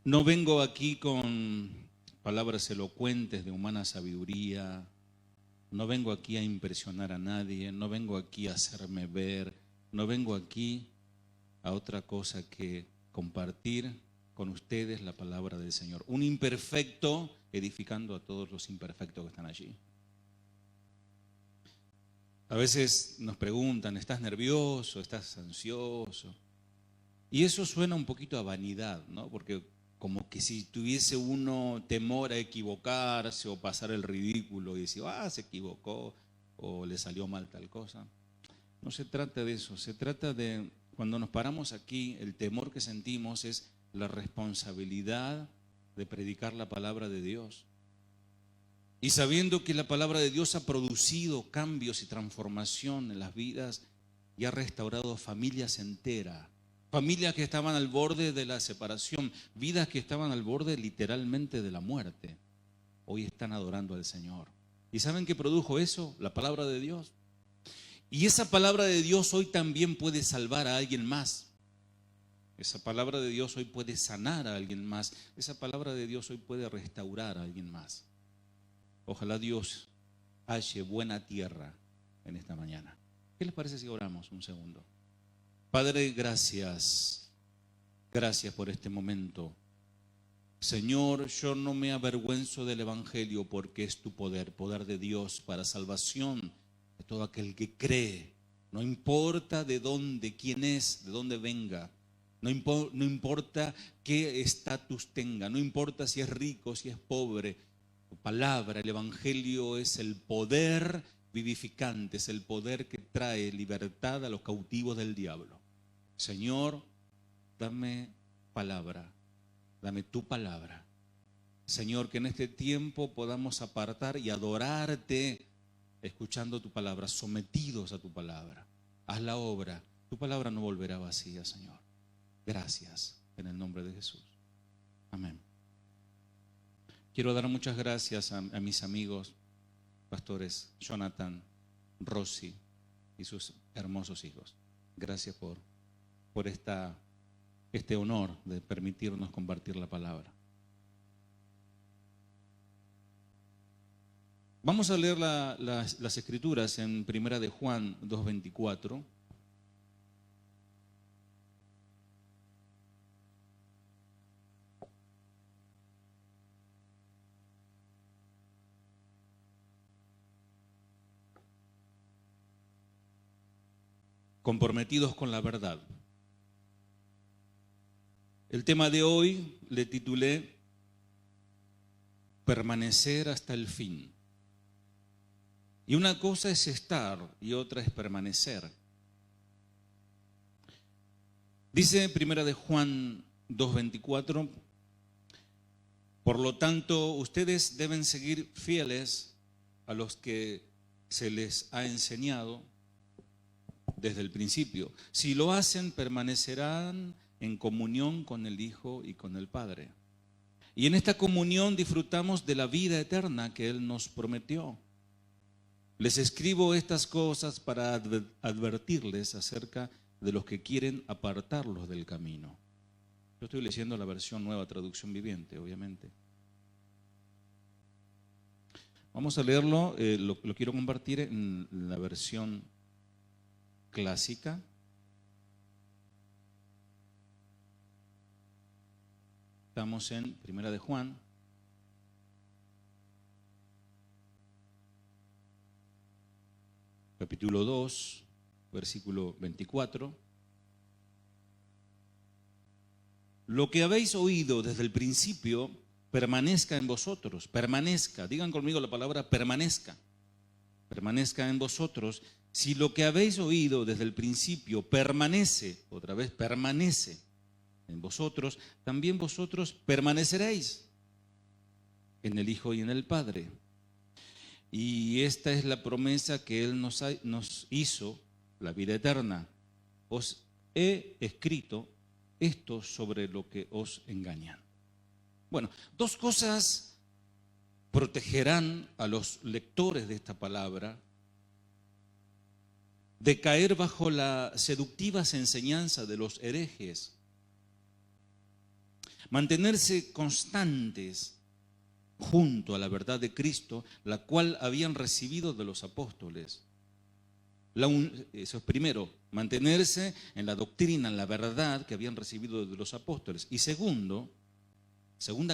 No vengo aquí con palabras elocuentes de humana sabiduría, no vengo aquí a impresionar a nadie, no vengo aquí a hacerme ver, no vengo aquí a otra cosa que compartir con ustedes la palabra del Señor. Un imperfecto edificando a todos los imperfectos que están allí. A veces nos preguntan, ¿estás nervioso? ¿Estás ansioso? Y eso suena un poquito a vanidad, ¿no? Porque como que si tuviese uno temor a equivocarse o pasar el ridículo y decir, se equivocó o le salió mal tal cosa. No se trata de eso, se trata de, cuando nos paramos aquí, el temor que sentimos es la responsabilidad de predicar la palabra de Dios. Y sabiendo que la palabra de Dios ha producido cambios y transformación en las vidas y ha restaurado familias enteras. Familias que estaban al borde de la separación, vidas que estaban al borde literalmente de la muerte. Hoy están adorando al Señor. ¿Y saben qué produjo eso? La palabra de Dios. Y esa palabra de Dios hoy también puede salvar a alguien más. Esa palabra de Dios hoy puede sanar a alguien más. Esa palabra de Dios hoy puede restaurar a alguien más. Ojalá Dios halle buena tierra en esta mañana. ¿Qué les parece si oramos un segundo? Padre, gracias. Gracias por este momento. Señor, yo no me avergüenzo del Evangelio porque es tu poder, poder de Dios para salvación de todo aquel que cree. No importa de dónde, quién es, de dónde venga. No importa qué estatus tenga. No importa si es rico, si es pobre. Tu palabra, el Evangelio es el poder vivificante, es el poder que trae libertad a los cautivos del diablo. Señor, dame palabra, dame tu palabra. Señor, que en este tiempo podamos apartar y adorarte escuchando tu palabra, sometidos a tu palabra. Haz la obra, tu palabra no volverá vacía, Señor. Gracias, en el nombre de Jesús. Amén. Quiero dar muchas gracias a mis amigos, pastores Jonathan, Rosy y sus hermosos hijos. Gracias por este honor de permitirnos compartir la palabra. Vamos a leer las escrituras en Primera de Juan 2:24. Comprometidos con la verdad. El tema de hoy le titulé Permanecer hasta el fin. Y una cosa es estar y otra es permanecer. Dice Primera de Juan 2:24, por lo tanto, ustedes deben seguir fieles a los que se les ha enseñado desde el principio. Si lo hacen, permanecerán en comunión con el Hijo y con el Padre. Y en esta comunión disfrutamos de la vida eterna que Él nos prometió. Les escribo estas cosas para advertirles acerca de los que quieren apartarlos del camino. Yo estoy leyendo la versión Nueva Traducción Viviente, obviamente. Vamos a leerlo, lo quiero compartir en la versión clásica. Estamos en Primera de Juan. Capítulo 2, versículo 24. Lo que habéis oído desde el principio permanezca en vosotros. Permanezca. Digan conmigo la palabra permanezca. Permanezca en vosotros. Si lo que habéis oído desde el principio permanece, otra vez permanece en vosotros, también vosotros permaneceréis en el Hijo y en el Padre. Y esta es la promesa que Él nos hizo, la vida eterna. Os he escrito esto sobre lo que os engañan. Bueno, dos cosas protegerán a los lectores de esta palabra de caer bajo las seductivas enseñanzas de los herejes. mantenerse constantes junto a la verdad de Cristo, la cual habían recibido de los apóstoles. Eso es primero, mantenerse en la doctrina, en la verdad que habían recibido de los apóstoles. Y segunda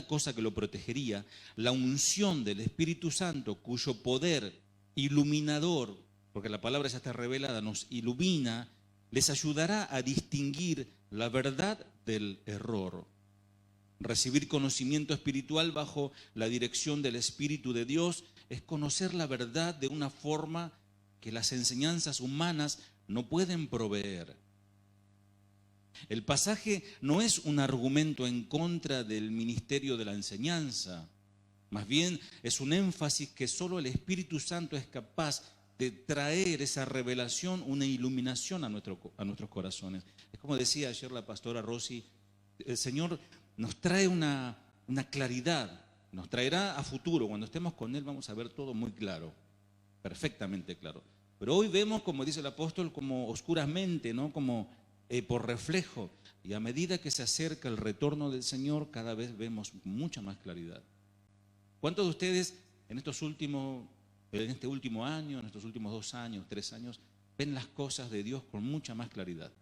cosa que lo protegería, la unción del Espíritu Santo, cuyo poder iluminador, porque la palabra ya está revelada, nos ilumina, les ayudará a distinguir la verdad del error. Recibir conocimiento espiritual bajo la dirección del Espíritu de Dios es conocer la verdad de una forma que las enseñanzas humanas no pueden proveer. El pasaje no es un argumento en contra del ministerio de la enseñanza, más bien es un énfasis que solo el Espíritu Santo es capaz de traer esa revelación, una iluminación a nuestros corazones. Es como decía ayer la pastora Rosy, el Señor nos trae una claridad, nos traerá a futuro, cuando estemos con Él vamos a ver todo muy claro, perfectamente claro. Pero hoy vemos, como dice el apóstol, como oscuramente, ¿no? Como por reflejo. Y a medida que se acerca el retorno del Señor, cada vez vemos mucha más claridad. ¿Cuántos de ustedes en este último año, en estos últimos 2 años, 3 años, ven las cosas de Dios con mucha más claridad?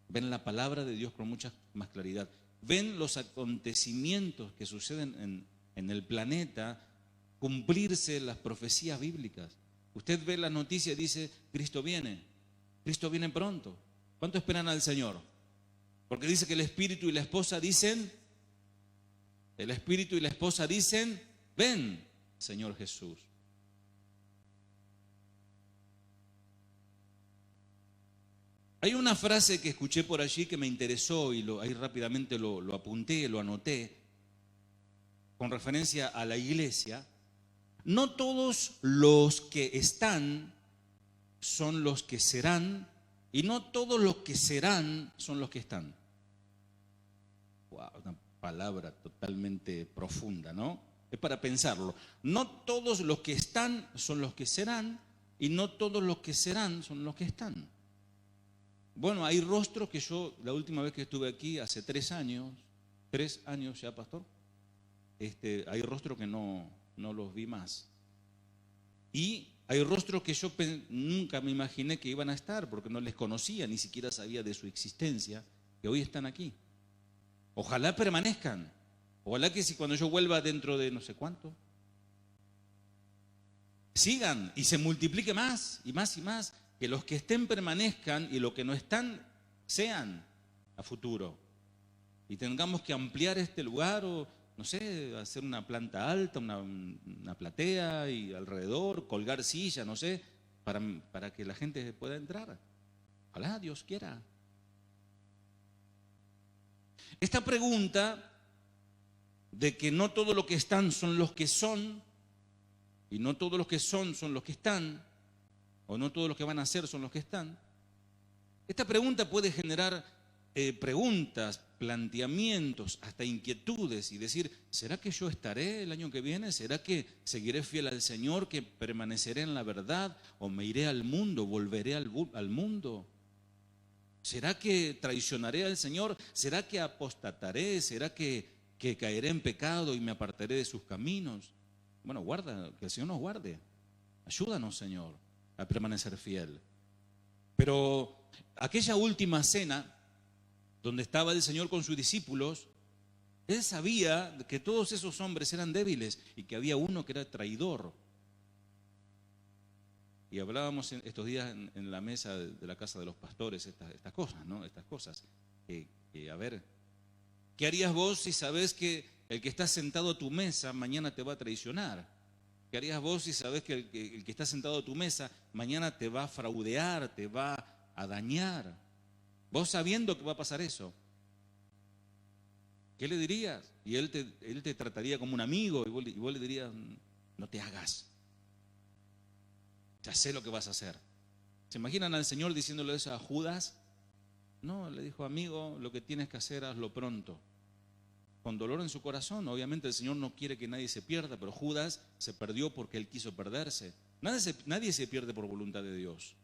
Ven la palabra de Dios con mucha más claridad. Ven los acontecimientos que suceden en el planeta cumplirse las profecías bíblicas. Usted ve las noticias y dice, Cristo viene pronto. ¿Cuánto esperan al Señor? Porque dice que el Espíritu y la esposa dicen, ven, Señor Jesús. Hay una frase que escuché por allí que me interesó y ahí rápidamente lo apunté, lo anoté, con referencia a la iglesia. No todos los que están son los que serán, y no todos los que serán son los que están. Wow, una palabra totalmente profunda, ¿no? Es para pensarlo. No todos los que están son los que serán, y no todos los que serán son los que están. Bueno, hay rostros que yo, la última vez que estuve aquí, hace 3 años ya, pastor, hay rostros que no los vi más. Y hay rostros que yo nunca me imaginé que iban a estar, porque no les conocía, ni siquiera sabía de su existencia, que hoy están aquí. Ojalá permanezcan. Ojalá que si cuando yo vuelva dentro de no sé cuánto, sigan y se multiplique más y más y más. Que los que estén permanezcan y los que no están sean a futuro. Y tengamos que ampliar este lugar o, no sé, hacer una planta alta, una platea y alrededor, colgar sillas, no sé, para que la gente pueda entrar. Ojalá Dios quiera. Esta pregunta de que no todo lo que están son los que son, y no todos los que son los que están, o no todos los que van a ser son los que están. Esta pregunta puede generar preguntas, planteamientos, hasta inquietudes y decir, ¿será que yo estaré el año que viene? ¿Será que seguiré fiel al Señor, que permaneceré en la verdad? ¿O me iré al mundo, volveré al mundo? ¿Será que traicionaré al Señor? ¿Será que apostataré? ¿Será que caeré en pecado y me apartaré de sus caminos? Bueno, que el Señor nos guarde. Ayúdanos, Señor, a permanecer fiel. Pero aquella última cena, donde estaba el Señor con sus discípulos, Él sabía que todos esos hombres eran débiles y que había uno que era traidor. Y hablábamos estos días en la mesa de la casa de los pastores estas cosas, ¿no? Estas cosas. A ver, ¿qué harías vos si sabés que el que está sentado a tu mesa mañana te va a traicionar? ¿Qué harías vos si sabés que el que está sentado a tu mesa mañana te va a fraudear, te va a dañar? Vos sabiendo que va a pasar eso, ¿qué le dirías? Y él te trataría como un amigo y vos le dirías, no te hagas. Ya sé lo que vas a hacer. ¿Se imaginan al Señor diciéndole eso a Judas? No, le dijo, amigo, lo que tienes que hacer, hazlo pronto. Con dolor en su corazón. Obviamente el Señor no quiere que nadie se pierda, pero Judas se perdió porque él quiso perderse. Nadie se pierde por voluntad de Dios.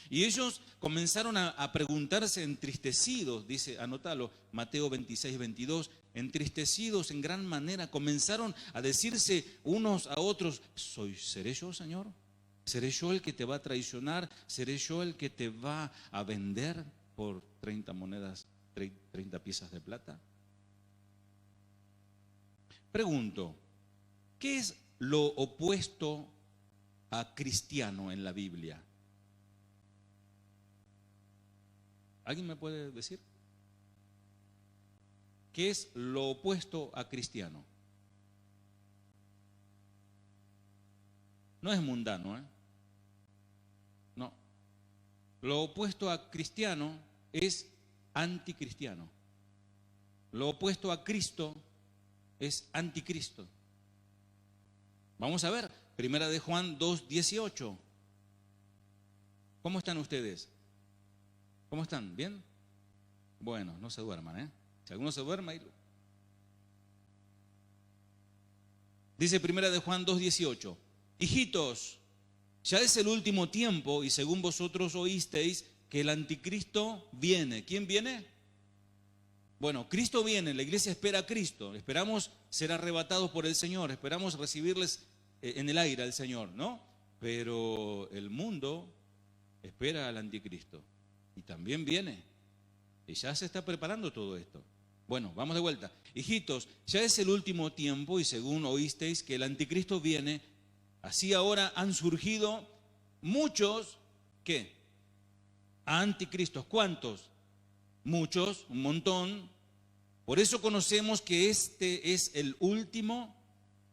Y ellos comenzaron a preguntarse entristecidos, dice, anótalo, Mateo 26, 22, entristecidos en gran manera, comenzaron a decirse unos a otros, ¿seré yo, Señor? ¿Seré yo el que te va a traicionar? ¿Seré yo el que te va a vender por 30 monedas, 30 piezas de plata? Pregunto, ¿qué es lo opuesto a cristiano en la Biblia? ¿Alguien me puede decir? ¿Qué es lo opuesto a cristiano? No es mundano, ¿eh? No. Lo opuesto a cristiano es anticristiano. Lo opuesto a Cristo es anticristo. Vamos a ver, Primera de Juan 2:18. ¿Cómo están ustedes? ¿Cómo están? ¿Bien? Bueno, no se duerman, ¿eh? Si alguno se duerma, dice Primera de Juan 2:18. Hijitos, ya es el último tiempo y según vosotros oísteis que el anticristo viene. ¿Quién viene? Bueno, Cristo viene, la iglesia espera a Cristo, esperamos ser arrebatados por el Señor, esperamos recibirles en el aire al Señor, ¿no? Pero el mundo espera al anticristo y también viene y ya se está preparando todo esto. Bueno, vamos de vuelta. Hijitos, ya es el último tiempo y según oísteis que el anticristo viene, así ahora han surgido muchos, ¿qué? Anticristos. ¿Cuántos? Muchos, un montón. Por eso conocemos que este es el último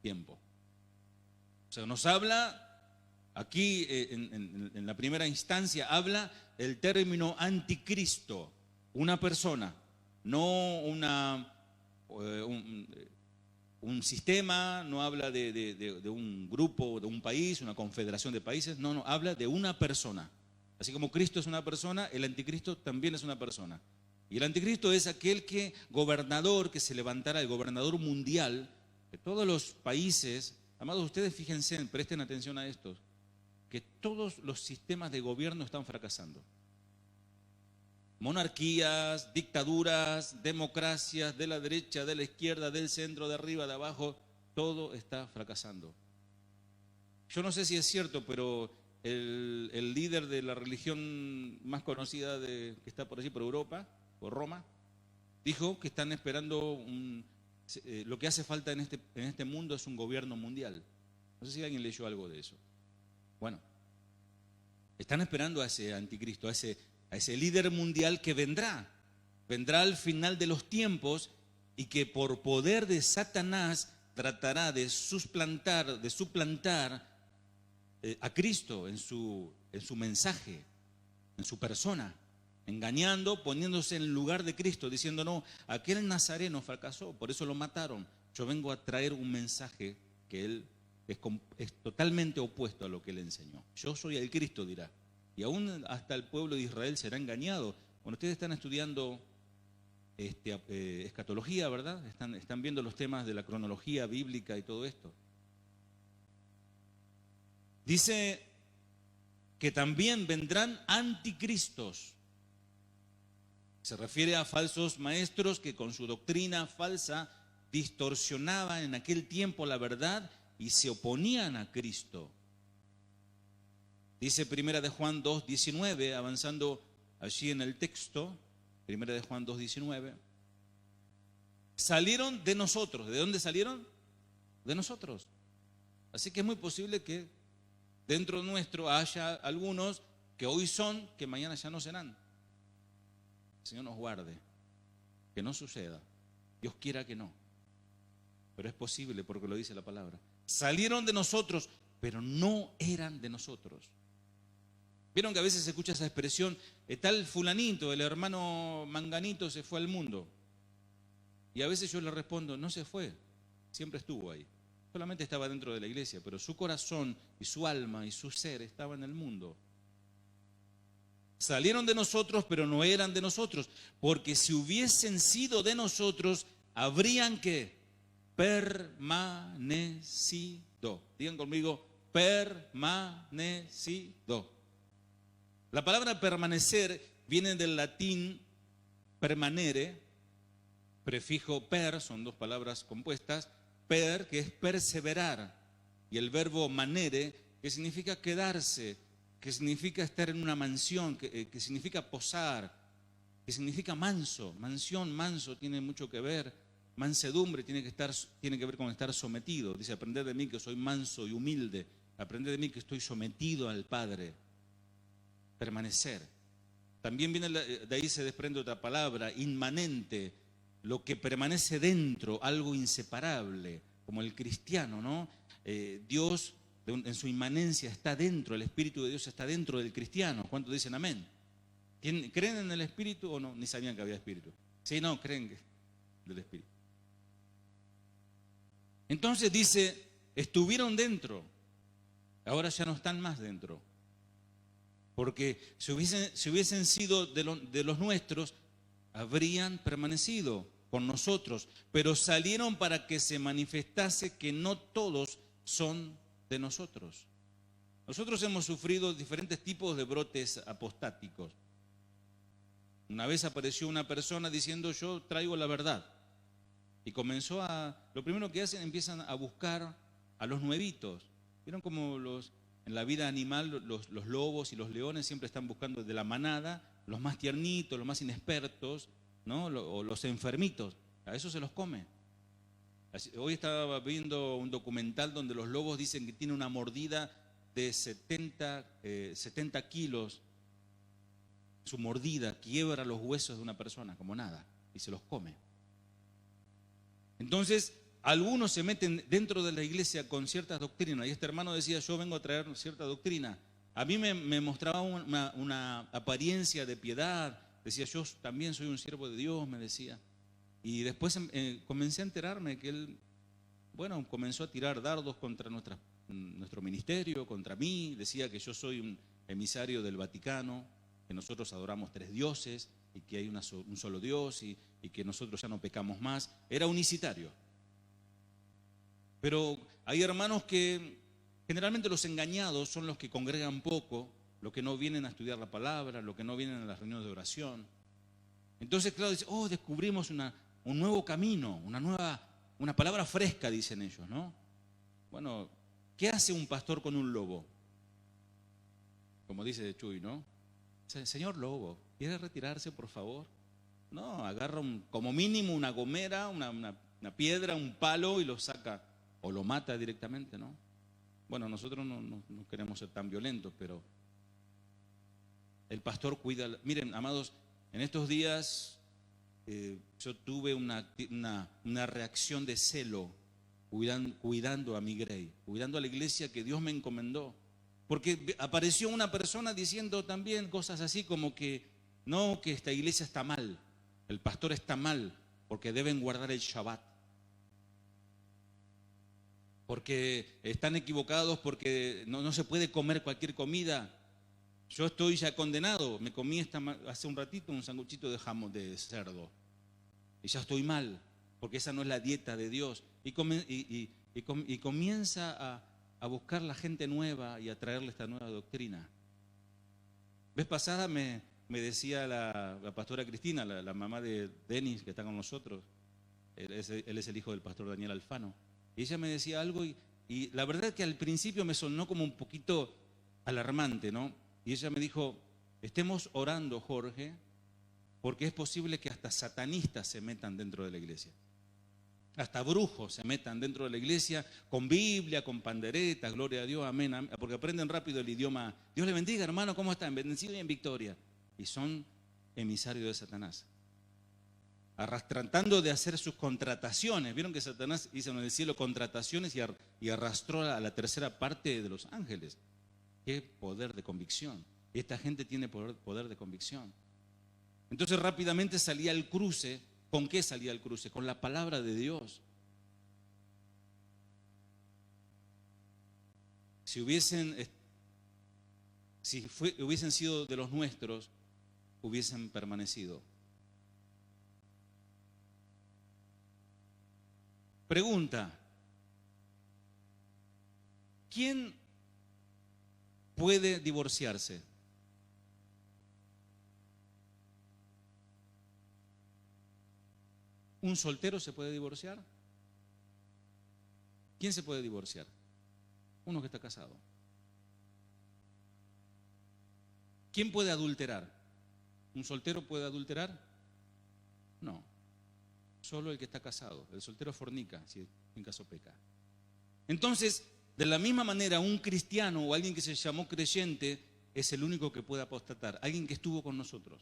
tiempo. O sea, nos habla, aquí en la primera instancia, habla el término anticristo, una persona, no un sistema, no habla de un grupo, de un país, una confederación de países, no, habla de una persona. Así como Cristo es una persona, el anticristo también es una persona. Y el anticristo es aquel gobernador que se levantará, el gobernador mundial de todos los países. Amados, ustedes fíjense, presten atención a esto, que todos los sistemas de gobierno están fracasando. Monarquías, dictaduras, democracias, de la derecha, de la izquierda, del centro, de arriba, de abajo, todo está fracasando. Yo no sé si es cierto, pero el líder de la religión más conocida que está por allí, por Europa, por Roma, dijo que están esperando lo que hace falta en este mundo es un gobierno mundial. No sé si alguien leyó algo de eso. Bueno, están esperando a ese anticristo, a ese líder mundial que vendrá al final de los tiempos y que por poder de Satanás tratará de suplantar a Cristo en su mensaje, en su persona, engañando, poniéndose en lugar de Cristo, diciendo, no, aquel nazareno fracasó, por eso lo mataron. Yo vengo a traer un mensaje que él es totalmente opuesto a lo que él enseñó. Yo soy el Cristo, dirá. Y aún hasta el pueblo de Israel será engañado. Cuando ustedes están estudiando escatología, ¿verdad? Están viendo los temas de la cronología bíblica y todo esto. Dice que también vendrán anticristos. Se refiere a falsos maestros que con su doctrina falsa distorsionaban en aquel tiempo la verdad y se oponían a Cristo. Dice Primera de Juan 2:19, avanzando allí en el texto, Primera de Juan 2:19, salieron de nosotros. ¿De dónde salieron? De nosotros. Así que es muy posible que dentro nuestro haya algunos que hoy son, que mañana ya no serán. El Señor nos guarde, que no suceda. Dios quiera que no. Pero es posible porque lo dice la palabra. Salieron de nosotros, pero no eran de nosotros. Vieron que a veces se escucha esa expresión, tal fulanito, el hermano manganito se fue al mundo. Y a veces yo le respondo, no se fue, siempre estuvo ahí. Solamente estaba dentro de la iglesia, pero su corazón y su alma y su ser estaba en el mundo. Salieron de nosotros, pero no eran de nosotros, porque si hubiesen sido de nosotros, habrían que permanecido. Digan conmigo, permanecido. La palabra permanecer viene del latín permanere, prefijo per, son dos palabras compuestas, per, que es perseverar, y el verbo manere, que significa quedarse, que significa estar en una mansión, que significa posar, que significa manso. Mansión, manso, tiene mucho que ver. Mansedumbre tiene que ver con estar sometido. Dice, aprended de mí que soy manso y humilde. Aprended de mí que estoy sometido al Padre. Permanecer. También viene de ahí se desprende otra palabra, inmanente, lo que permanece dentro, algo inseparable, como el cristiano, ¿no? Dios en su inmanencia está dentro, el Espíritu de Dios está dentro del cristiano. ¿Cuántos dicen amén? ¿Creen en el Espíritu o no? Ni sabían que había Espíritu. Sí, no, creen del Espíritu. Entonces dice, estuvieron dentro, ahora ya no están más dentro. Porque si hubiesen sido de los nuestros, habrían permanecido con nosotros, pero salieron para que se manifestase que no todos son de nosotros. Nosotros hemos sufrido diferentes tipos de brotes apostáticos. Una vez apareció una persona diciendo, yo traigo la verdad. Y lo primero que hacen, empiezan a buscar a los nuevitos. ¿Vieron cómo en la vida animal los lobos y los leones siempre están buscando de la manada los más tiernitos, los más inexpertos, ¿no? O los enfermitos? A eso se los come. Hoy estaba viendo un documental donde los lobos dicen que tiene una mordida de 70 kilos. Su mordida quiebra los huesos de una persona como nada y se los come. Entonces, algunos se meten dentro de la iglesia con ciertas doctrinas. Y este hermano decía, yo vengo a traer cierta doctrina. A mí me mostraba una apariencia de piedad. Decía, yo también soy un siervo de Dios, me decía. Y después comencé a enterarme que él, comenzó a tirar dardos contra nuestro ministerio, contra mí. Decía que yo soy un emisario del Vaticano, que nosotros adoramos 3 dioses y que hay un solo Dios y que nosotros ya no pecamos más. Era unicitario. Pero hay hermanos que generalmente los engañados son los que congregan poco, los que no vienen a estudiar la palabra, los que no vienen a las reuniones de oración. Entonces, claro, dice, descubrimos un nuevo camino, una palabra fresca, dicen ellos, ¿no? Bueno, ¿qué hace un pastor con un lobo? Como dice Chuy, ¿no? Señor lobo, ¿quiere retirarse, por favor? No, agarra como mínimo una gomera, una piedra, un palo y lo saca o lo mata directamente, ¿no? Bueno, nosotros no queremos ser tan violentos, pero el pastor cuida. Miren, amados, en estos días yo tuve una reacción de celo cuidando a mi grey, cuidando a la iglesia que Dios me encomendó. Porque apareció una persona diciendo también cosas así como que no, que esta iglesia está mal, el pastor está mal, porque deben guardar el Shabbat. Porque están equivocados, porque no se puede comer cualquier comida. Yo estoy ya condenado, me comí hace un ratito un sanguchito de jamón de cerdo. Y ya estoy mal, porque esa no es la dieta de Dios. Y comienza a buscar la gente nueva y a traerle esta nueva doctrina. Vez pasada me decía la pastora Cristina, la mamá de Denis, que está con nosotros. Él es el hijo del pastor Daniel Alfano. Y ella me decía algo y la verdad es que al principio me sonó como un poquito alarmante, ¿no? Y ella me dijo, estemos orando, Jorge, porque es posible que hasta satanistas se metan dentro de la iglesia. Hasta brujos se metan dentro de la iglesia con Biblia, con panderetas, gloria a Dios, amén, amén, porque aprenden rápido el idioma. Dios le bendiga, hermano, ¿cómo están? Bendecido y en victoria. Y son emisarios de Satanás. Tratando de hacer sus contrataciones. Vieron que Satanás hizo en el cielo contrataciones y arrastró a la tercera parte de los ángeles. Qué poder de convicción. Esta gente tiene poder de convicción. Entonces rápidamente salía el cruce. ¿Con qué salía el cruce? Con la palabra de Dios. Si hubiesen sido de los nuestros, hubiesen permanecido. Pregunta: ¿quién puede divorciarse? ¿Un soltero se puede divorciar? ¿Quién se puede divorciar? Uno que está casado. ¿Quién puede adulterar? ¿Un soltero puede adulterar? No. Solo el que está casado. El soltero fornica, si en caso peca. Entonces, de la misma manera, un cristiano o alguien que se llamó creyente es el único que puede apostatar. Alguien que estuvo con nosotros.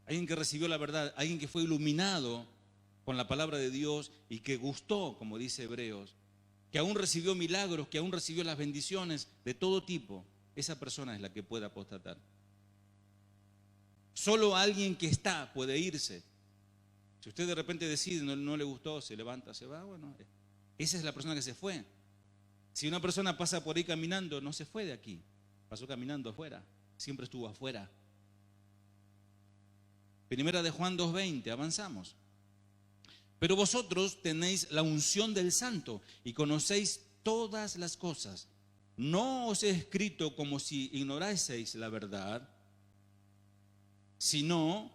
Alguien que recibió la verdad. Alguien que fue iluminado con la palabra de Dios y que gustó, como dice Hebreos, que aún recibió milagros, que aún recibió las bendiciones de todo tipo. Esa persona es la que puede apostatar. Solo alguien que está puede irse. Si usted de repente decide, no le gustó, se levanta, se va, bueno, esa es la persona que se fue. Si una persona pasa por ahí caminando, no se fue de aquí, pasó caminando afuera, siempre estuvo afuera. Primera de Juan 2:20, avanzamos. Pero vosotros tenéis la unción del Santo y conocéis todas las cosas. No os he escrito como si ignoraseis la verdad, sino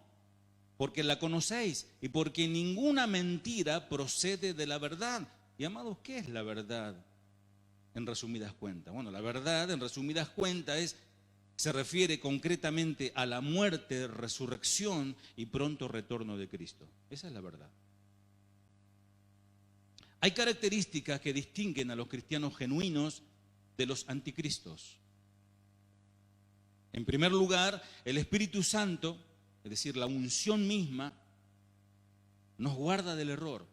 porque la conocéis y porque ninguna mentira procede de la verdad. Y amados, ¿qué es la verdad en resumidas cuentas? Bueno, la verdad en resumidas cuentas se refiere concretamente a la muerte, resurrección y pronto retorno de Cristo. Esa es la verdad. Hay características que distinguen a los cristianos genuinos de los anticristos. En primer lugar, el Espíritu Santo, es decir, la unción misma, nos guarda del error.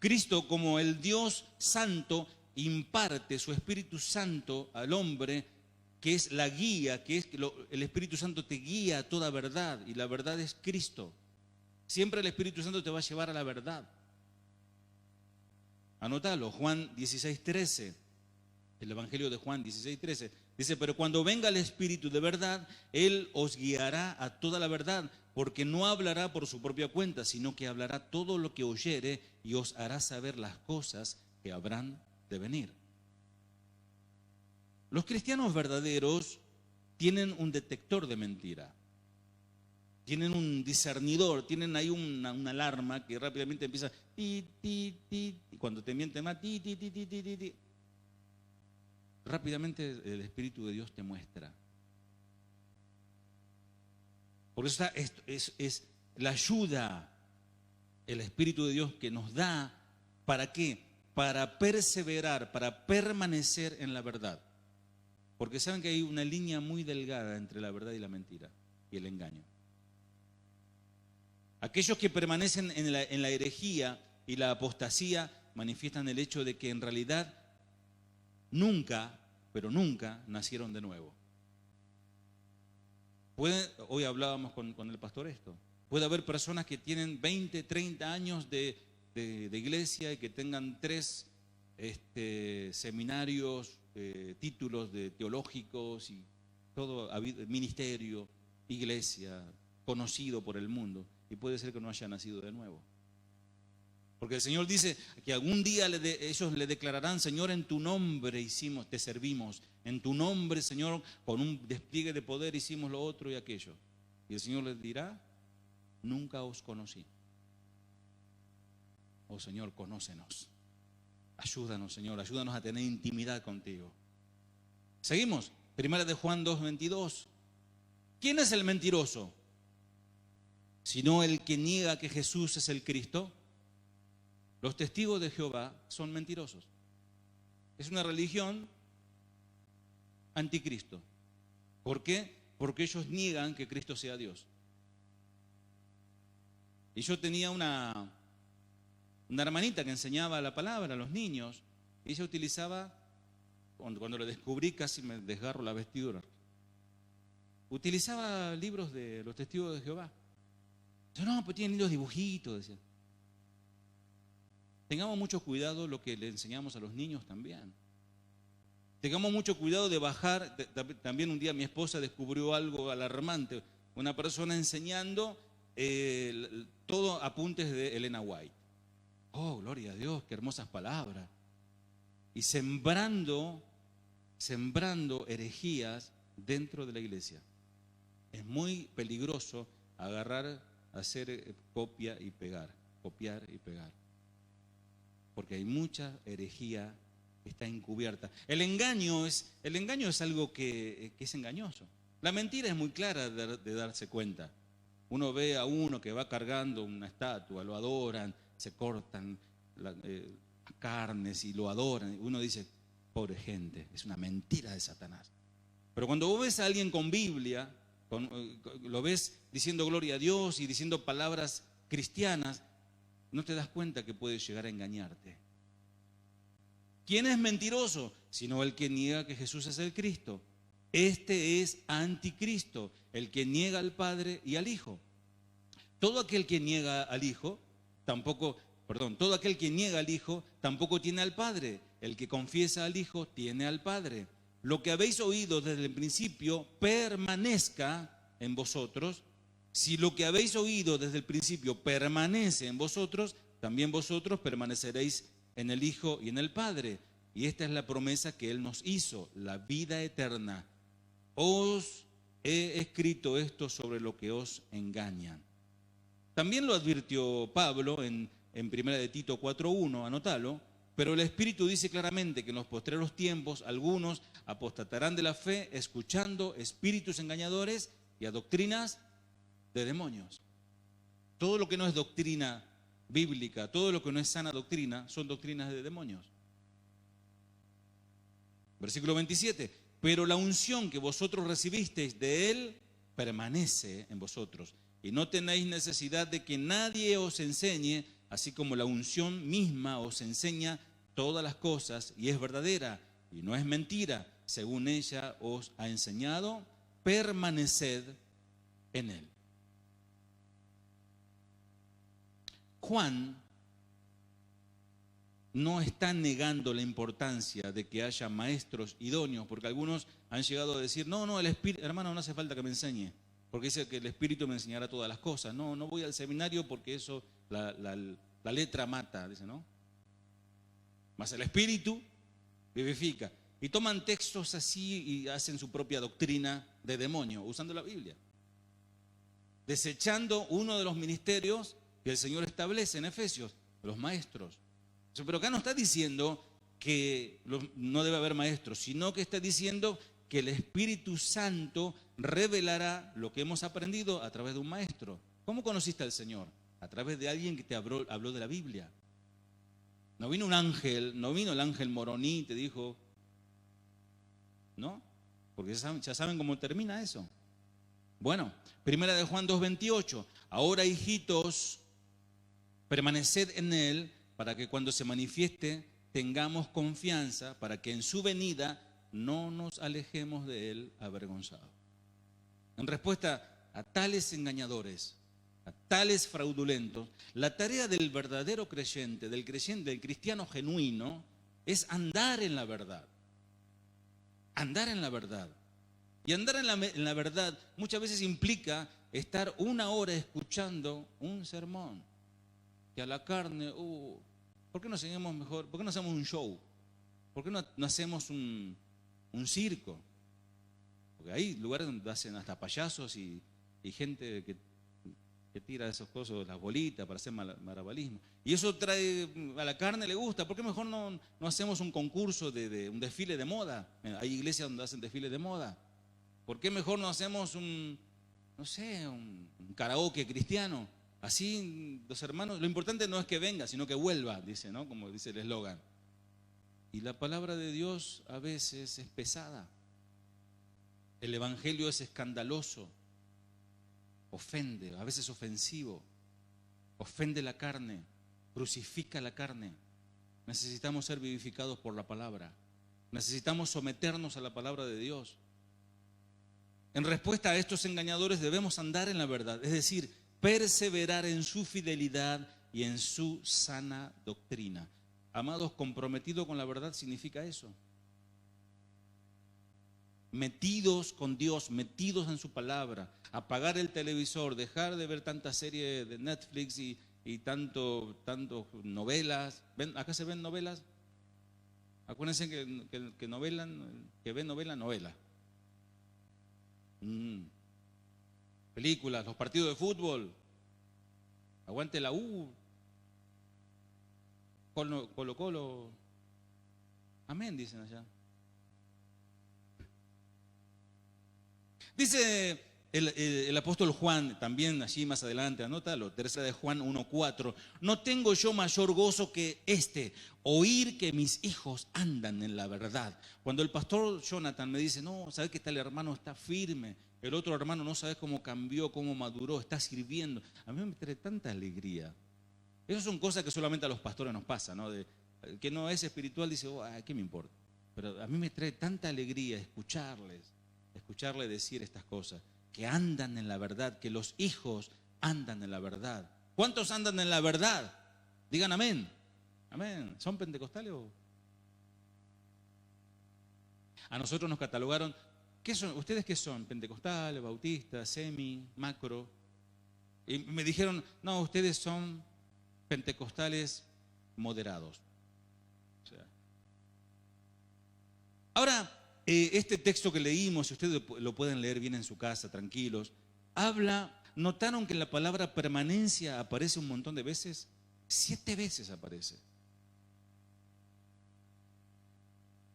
Cristo, como el Dios Santo, imparte su Espíritu Santo al hombre, que es la guía, el Espíritu Santo te guía a toda verdad, y la verdad es Cristo. Siempre el Espíritu Santo te va a llevar a la verdad. Anótalo, Juan 16:13, el Evangelio de Juan 16:13. Dice, pero cuando venga el Espíritu de verdad, Él os guiará a toda la verdad, porque no hablará por su propia cuenta, sino que hablará todo lo que oyere y os hará saber las cosas que habrán de venir. Los cristianos verdaderos tienen un detector de mentira. Tienen un discernidor, tienen ahí una alarma que rápidamente empieza ti, ti, ti, y cuando te mienten más, ti, ti, ti, ti, ti, ti, ti. Rápidamente el Espíritu de Dios te muestra. Por eso es la ayuda, el Espíritu de Dios que nos da, ¿para qué? Para perseverar, para permanecer en la verdad. Porque saben que hay una línea muy delgada entre la verdad y la mentira y el engaño. Aquellos que permanecen en la herejía y la apostasía manifiestan el hecho de que en realidad nunca, pero nunca nacieron de nuevo. Hoy hablábamos con el pastor esto. Puede haber personas que tienen 20, 30 años de iglesia y que tengan 3 seminarios, títulos teológicos y todo, ministerio, iglesia, conocido por el mundo. Y puede ser que no haya nacido de nuevo. Porque el Señor dice que algún día ellos le declararán, Señor, en tu nombre te servimos. En tu nombre, Señor, con un despliegue de poder hicimos lo otro y aquello. Y el Señor les dirá, nunca os conocí. Oh Señor, conócenos. Ayúdanos, Señor, ayúdanos a tener intimidad contigo. Seguimos. Primera de Juan 2:22. ¿Quién es el mentiroso? Sino el que niega que Jesús es el Cristo. Los testigos de Jehová son mentirosos. Es una religión anticristo. ¿Por qué? Porque ellos niegan que Cristo sea Dios. Y yo tenía una hermanita que enseñaba la palabra a los niños, y ella utilizaba, cuando lo descubrí casi me desgarro la vestidura, utilizaba libros de los testigos de Jehová. Yo, no, pues tienen lindos dibujitos, decía. Tengamos mucho cuidado lo que le enseñamos a los niños también. Tengamos mucho cuidado de bajar. También un día mi esposa descubrió algo alarmante. Una persona enseñando todo apuntes de Elena White. Oh, gloria a Dios, qué hermosas palabras. Y sembrando herejías dentro de la iglesia. Es muy peligroso agarrar hacer copia y pegar, copiar y pegar. Porque hay mucha herejía que está encubierta. El engaño es algo que es engañoso. La mentira es muy clara de darse cuenta. Uno ve a uno que va cargando una estatua, lo adoran, se cortan carnes y lo adoran. Uno dice, pobre gente, es una mentira de Satanás. Pero cuando vos ves a alguien con Biblia, lo ves diciendo gloria a Dios y diciendo palabras cristianas, no te das cuenta que puede llegar a engañarte. ¿Quién es mentiroso? Sino el que niega que Jesús es el Cristo. Este es anticristo, el que niega al Padre y al Hijo. Todo aquel que niega al Hijo, todo aquel que niega al Hijo tampoco tiene al Padre. El que confiesa al Hijo tiene al Padre. Lo que habéis oído desde el principio permanezca en vosotros. Si lo que habéis oído desde el principio permanece en vosotros, también vosotros permaneceréis en el Hijo y en el Padre. Y esta es la promesa que Él nos hizo, la vida eterna. Os he escrito esto sobre lo que os engañan. También lo advirtió Pablo en 1 de Tito 4:1, anótalo. Pero el Espíritu dice claramente que en los postreros tiempos algunos apostatarán de la fe escuchando espíritus engañadores y a doctrinas de demonios. Todo lo que no es doctrina bíblica, todo lo que no es sana doctrina, son doctrinas de demonios. Versículo 27. Pero la unción que vosotros recibisteis de Él permanece en vosotros. Y no tenéis necesidad de que nadie os enseñe, así como la unción misma os enseña todas las cosas y es verdadera y no es mentira. Según ella os ha enseñado, permaneced en Él. Juan no está negando la importancia de que haya maestros idóneos, porque algunos han llegado a decir, no, el Espíritu, hermano, no hace falta que me enseñe, porque dice que el Espíritu me enseñará todas las cosas. No voy al seminario porque eso, la letra mata, dice, ¿no? Mas el Espíritu vivifica. Y toman textos así y hacen su propia doctrina de demonio, usando la Biblia. Desechando uno de los ministerios que el Señor establece en Efesios, los maestros. Pero acá no está diciendo que no debe haber maestros, sino que está diciendo que el Espíritu Santo revelará lo que hemos aprendido a través de un maestro. ¿Cómo conociste al Señor? A través de alguien que te habló de la Biblia. No vino un ángel, no vino el ángel Moroní y te dijo, ¿no? Porque ya saben cómo termina eso. Bueno, 1 de Juan 2:28. Ahora, hijitos, permaneced en Él, para que cuando se manifieste tengamos confianza, para que en su venida no nos alejemos de Él avergonzados. En respuesta a tales engañadores, a tales fraudulentos, la tarea del verdadero creyente, del cristiano genuino, es andar en la verdad. Andar en la verdad. Y andar en la verdad muchas veces implica estar una hora escuchando un sermón. Que a la carne, ¿por qué no seguimos mejor? ¿Por qué no hacemos un show? ¿Por qué no hacemos un circo? Porque hay lugares donde hacen hasta payasos y gente que tira esos cosas, las bolitas para hacer malabarismo. Y eso trae, a la carne le gusta. ¿Por qué mejor no hacemos un concurso de un desfile de moda? Hay iglesias donde hacen desfiles de moda. ¿Por qué mejor no hacemos un karaoke cristiano? Así los hermanos, lo importante no es que venga, sino que vuelva, dice, ¿no? Como dice el eslogan. Y la palabra de Dios a veces es pesada. El evangelio es escandaloso. Ofende, a veces ofensivo. Ofende la carne, crucifica la carne. Necesitamos ser vivificados por la palabra. Necesitamos someternos a la palabra de Dios. En respuesta a estos engañadores debemos andar en la verdad, es decir, perseverar en su fidelidad y en su sana doctrina. Amados, comprometido con la verdad significa eso. Metidos con Dios, metidos en su palabra, apagar el televisor, dejar de ver tantas series de Netflix y tanto novelas. ¿Acá se ven novelas? Acuérdense que novelan, que ven novela. Películas, los partidos de fútbol, Aguante la U. Colo, Colo. Amén, dicen allá. Dice el apóstol Juan, también allí más adelante, anótalo, 3 de Juan 1:4. No tengo yo mayor gozo que oír que mis hijos andan en la verdad. Cuando el pastor Jonathan me dice, no, ¿sabes que tal hermano está firme? El otro hermano no sabes cómo cambió, cómo maduró, está sirviendo. A mí me trae tanta alegría. Esas son cosas que solamente a los pastores nos pasa, ¿no? El que no es espiritual dice, oh, ¿qué me importa? Pero a mí me trae tanta alegría escucharles decir estas cosas, que andan en la verdad, que los hijos andan en la verdad. ¿Cuántos andan en la verdad? Digan amén. Amén. ¿Son pentecostales o? A nosotros nos catalogaron, ¿qué son? ¿Ustedes qué son? ¿Pentecostales, bautistas, semi, macro? Y me dijeron, no, ustedes son pentecostales moderados. O sea. Ahora, este texto que leímos, si ustedes lo pueden leer bien en su casa, tranquilos, ¿notaron que la palabra permanencia aparece un montón de veces? 7 veces aparece.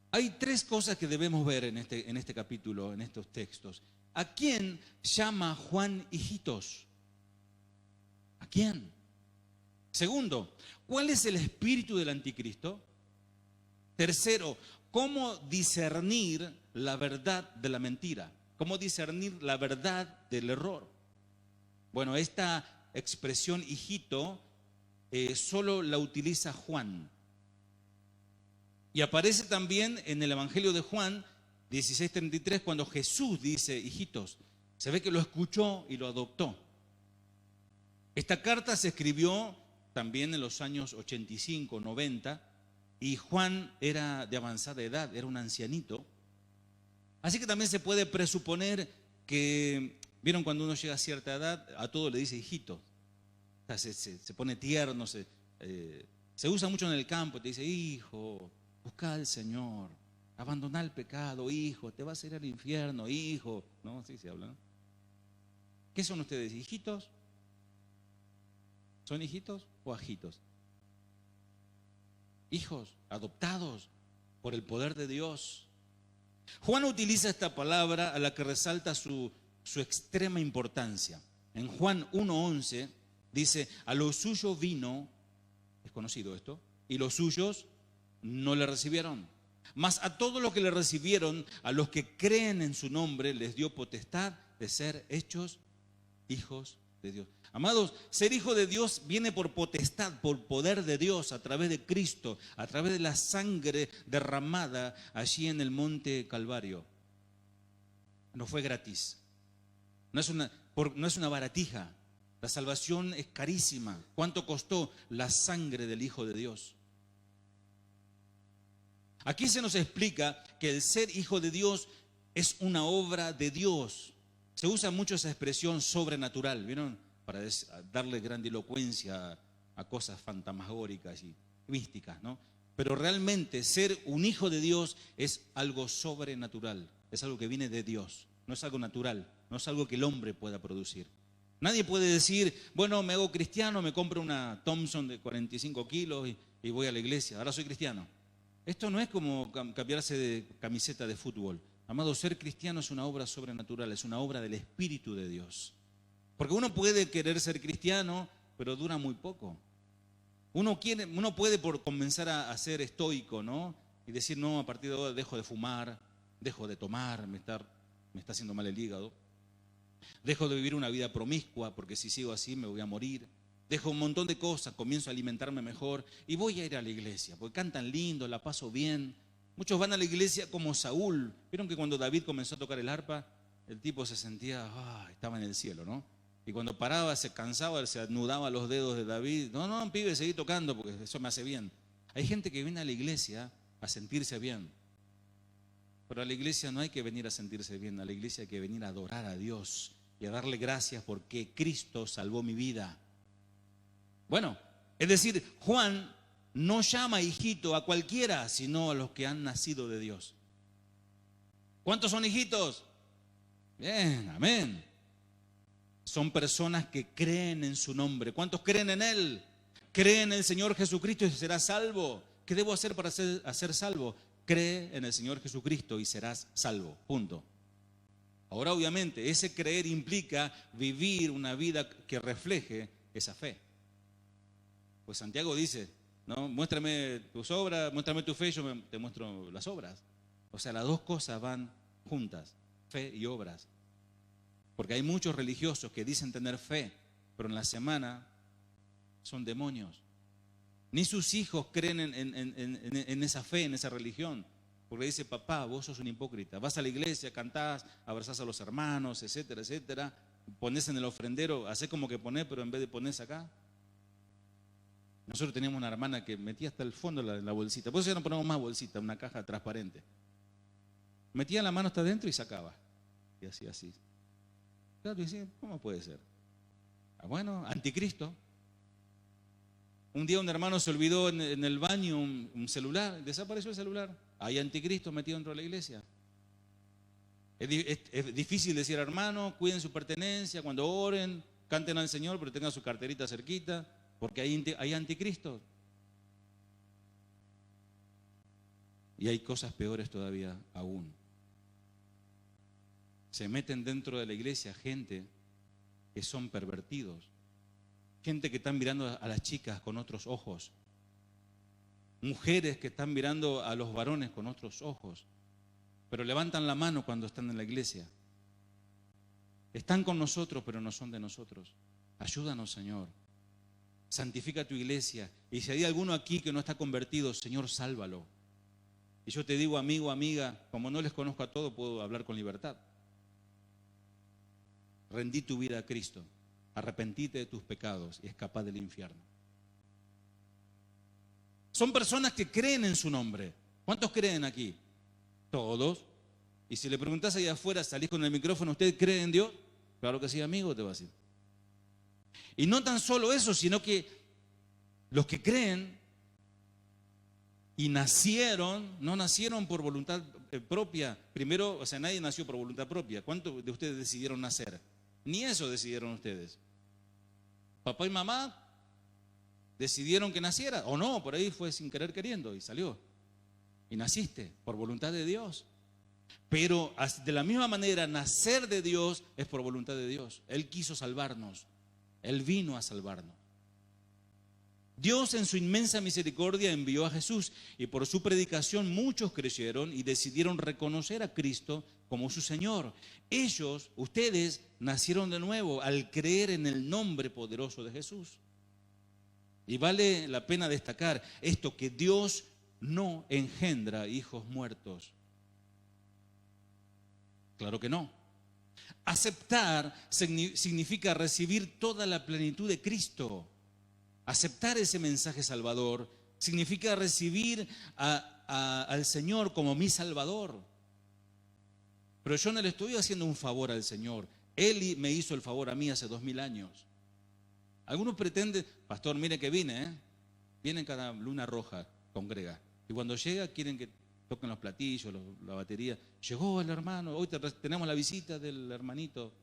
Hay 3 cosas que debemos ver en este capítulo, en estos textos. ¿A quién llama Juan hijitos? ¿A quién? Segundo, ¿cuál es el espíritu del anticristo? Tercero, ¿cómo discernir la verdad de la mentira? ¿Cómo discernir la verdad del error? Bueno, esta expresión hijito solo la utiliza Juan. Y aparece también en el Evangelio de Juan 16:33 cuando Jesús dice hijitos. Se ve que lo escuchó y lo adoptó. Esta carta se escribió también en los años 85, 90, y Juan era de avanzada edad, era un ancianito. Así que también se puede presuponer que, ¿vieron cuando uno llega a cierta edad? A todo le dice hijito. O sea, se pone tierno, se usa mucho en el campo, te dice, hijo, busca al Señor, abandona el pecado, hijo, te vas a ir al infierno, hijo. ¿No? Así se habla, ¿no? ¿Qué son ustedes, hijitos? ¿Son hijitos o ajitos? Hijos, adoptados por el poder de Dios. Juan utiliza esta palabra a la que resalta su extrema importancia. En Juan 1:11 dice, a los suyos vino, es conocido esto, y los suyos no le recibieron. Mas a todos los que le recibieron, a los que creen en su nombre, les dio potestad de ser hechos hijos de Dios. Amados, ser hijo de Dios viene por potestad, por poder de Dios, a través de Cristo, a través de la sangre derramada allí en el monte Calvario. No fue gratis, no es una baratija. La salvación es carísima. ¿Cuánto costó la sangre del Hijo de Dios? Aquí se nos explica que el ser hijo de Dios es una obra de Dios. Se usa mucho esa expresión sobrenatural, ¿vieron? Para darle grandilocuencia a cosas fantasmagóricas y místicas, ¿no? Pero realmente ser un hijo de Dios es algo sobrenatural, es algo que viene de Dios, no es algo natural, no es algo que el hombre pueda producir. Nadie puede decir, bueno, me hago cristiano, me compro una Thompson de 45 kilos y voy a la iglesia, ahora soy cristiano. Esto no es como cambiarse de camiseta de fútbol. Amado, ser cristiano es una obra sobrenatural, es una obra del Espíritu de Dios. Porque uno puede querer ser cristiano, pero dura muy poco. Uno puede comenzar a ser estoico, ¿no? Y decir, no, a partir de ahora dejo de fumar, dejo de tomar, me está haciendo mal el hígado. Dejo de vivir una vida promiscua, porque si sigo así me voy a morir. Dejo un montón de cosas, comienzo a alimentarme mejor y voy a ir a la iglesia, porque cantan lindo, la paso bien. Muchos van a la iglesia como Saúl. ¿Vieron que cuando David comenzó a tocar el arpa, el tipo se sentía, estaba en el cielo, ¿no? Y cuando paraba, se cansaba, se anudaba los dedos de David. No, pibe, seguí tocando porque eso me hace bien. Hay gente que viene a la iglesia a sentirse bien. Pero a la iglesia no hay que venir a sentirse bien. A la iglesia hay que venir a adorar a Dios y a darle gracias porque Cristo salvó mi vida. Bueno, es decir, Juan no llama hijito a cualquiera, sino a los que han nacido de Dios. ¿Cuántos son hijitos? Bien, amén. Son personas que creen en su nombre. ¿Cuántos creen en Él? Creen en el Señor Jesucristo y serás salvo. ¿Qué debo hacer para ser salvo? Cree en el Señor Jesucristo y serás salvo. Punto. Ahora, obviamente, ese creer implica vivir una vida que refleje esa fe. Pues Santiago dice, ¿no? Muéstrame tus obras, muéstrame tu fe y yo te muestro las obras. O sea, las dos cosas van juntas, fe y obras. Porque hay muchos religiosos que dicen tener fe, pero en la semana son demonios. Ni sus hijos creen en esa fe, en esa religión. Porque dice, papá, vos sos un hipócrita. Vas a la iglesia, cantás, abrazás a los hermanos, etcétera, etcétera. Ponés en el ofrendero, hacés como que ponés, pero en vez de ponés acá. Nosotros teníamos una hermana que metía hasta el fondo la bolsita. Por eso ya no ponemos más bolsita, una caja transparente. Metía la mano hasta adentro y sacaba. Y hacía así. Claro, y decía, ¿cómo puede ser? Ah, bueno, anticristo. Un día un hermano se olvidó en el baño un celular, desapareció el celular. Hay anticristo metido dentro de la iglesia. Es difícil decir, hermano, cuiden su pertenencia, cuando oren, canten al Señor, pero tengan su carterita cerquita, porque hay anticristo. Y hay cosas peores todavía aún. Se meten dentro de la iglesia gente que son pervertidos. Gente que están mirando a las chicas con otros ojos. Mujeres que están mirando a los varones con otros ojos. Pero levantan la mano cuando están en la iglesia. Están con nosotros, pero no son de nosotros. Ayúdanos, Señor. Santifica tu iglesia. Y si hay alguno aquí que no está convertido, Señor, sálvalo. Y yo te digo, amigo, amiga, como no les conozco a todos, puedo hablar con libertad. Rendí tu vida a Cristo. Arrepentite de tus pecados y escapa del infierno. Son personas que creen en su nombre. ¿Cuántos creen aquí? Todos. Y si le preguntás ahí afuera, salís con el micrófono, ¿usted cree en Dios? Claro que sí, amigo, te va a decir. Y no tan solo eso, sino que los que creen y nacieron, no nacieron por voluntad propia. Primero, o sea, nadie nació por voluntad propia. ¿Cuántos de ustedes decidieron nacer? Ni eso decidieron ustedes. Papá y mamá decidieron que naciera, o no, por ahí fue sin querer queriendo y salió. Y naciste por voluntad de Dios. Pero de la misma manera, nacer de Dios es por voluntad de Dios. Él quiso salvarnos. Él vino a salvarnos. Dios en su inmensa misericordia envió a Jesús y por su predicación muchos creyeron y decidieron reconocer a Cristo como su Señor. Ellos, ustedes, nacieron de nuevo al creer en el nombre poderoso de Jesús. Y vale la pena destacar esto, que Dios no engendra hijos muertos. Claro que no. Aceptar significa recibir toda la plenitud de Cristo. Aceptar ese mensaje salvador significa recibir al Señor como mi Salvador. Pero yo no le estoy haciendo un favor al Señor. Él me hizo el favor a mí hace 2000 años. Algunos pretenden, pastor, mire que vine, vienen cada luna roja, congrega. Y cuando llega quieren que toquen los platillos, la batería. Llegó el hermano, hoy tenemos la visita del hermanito.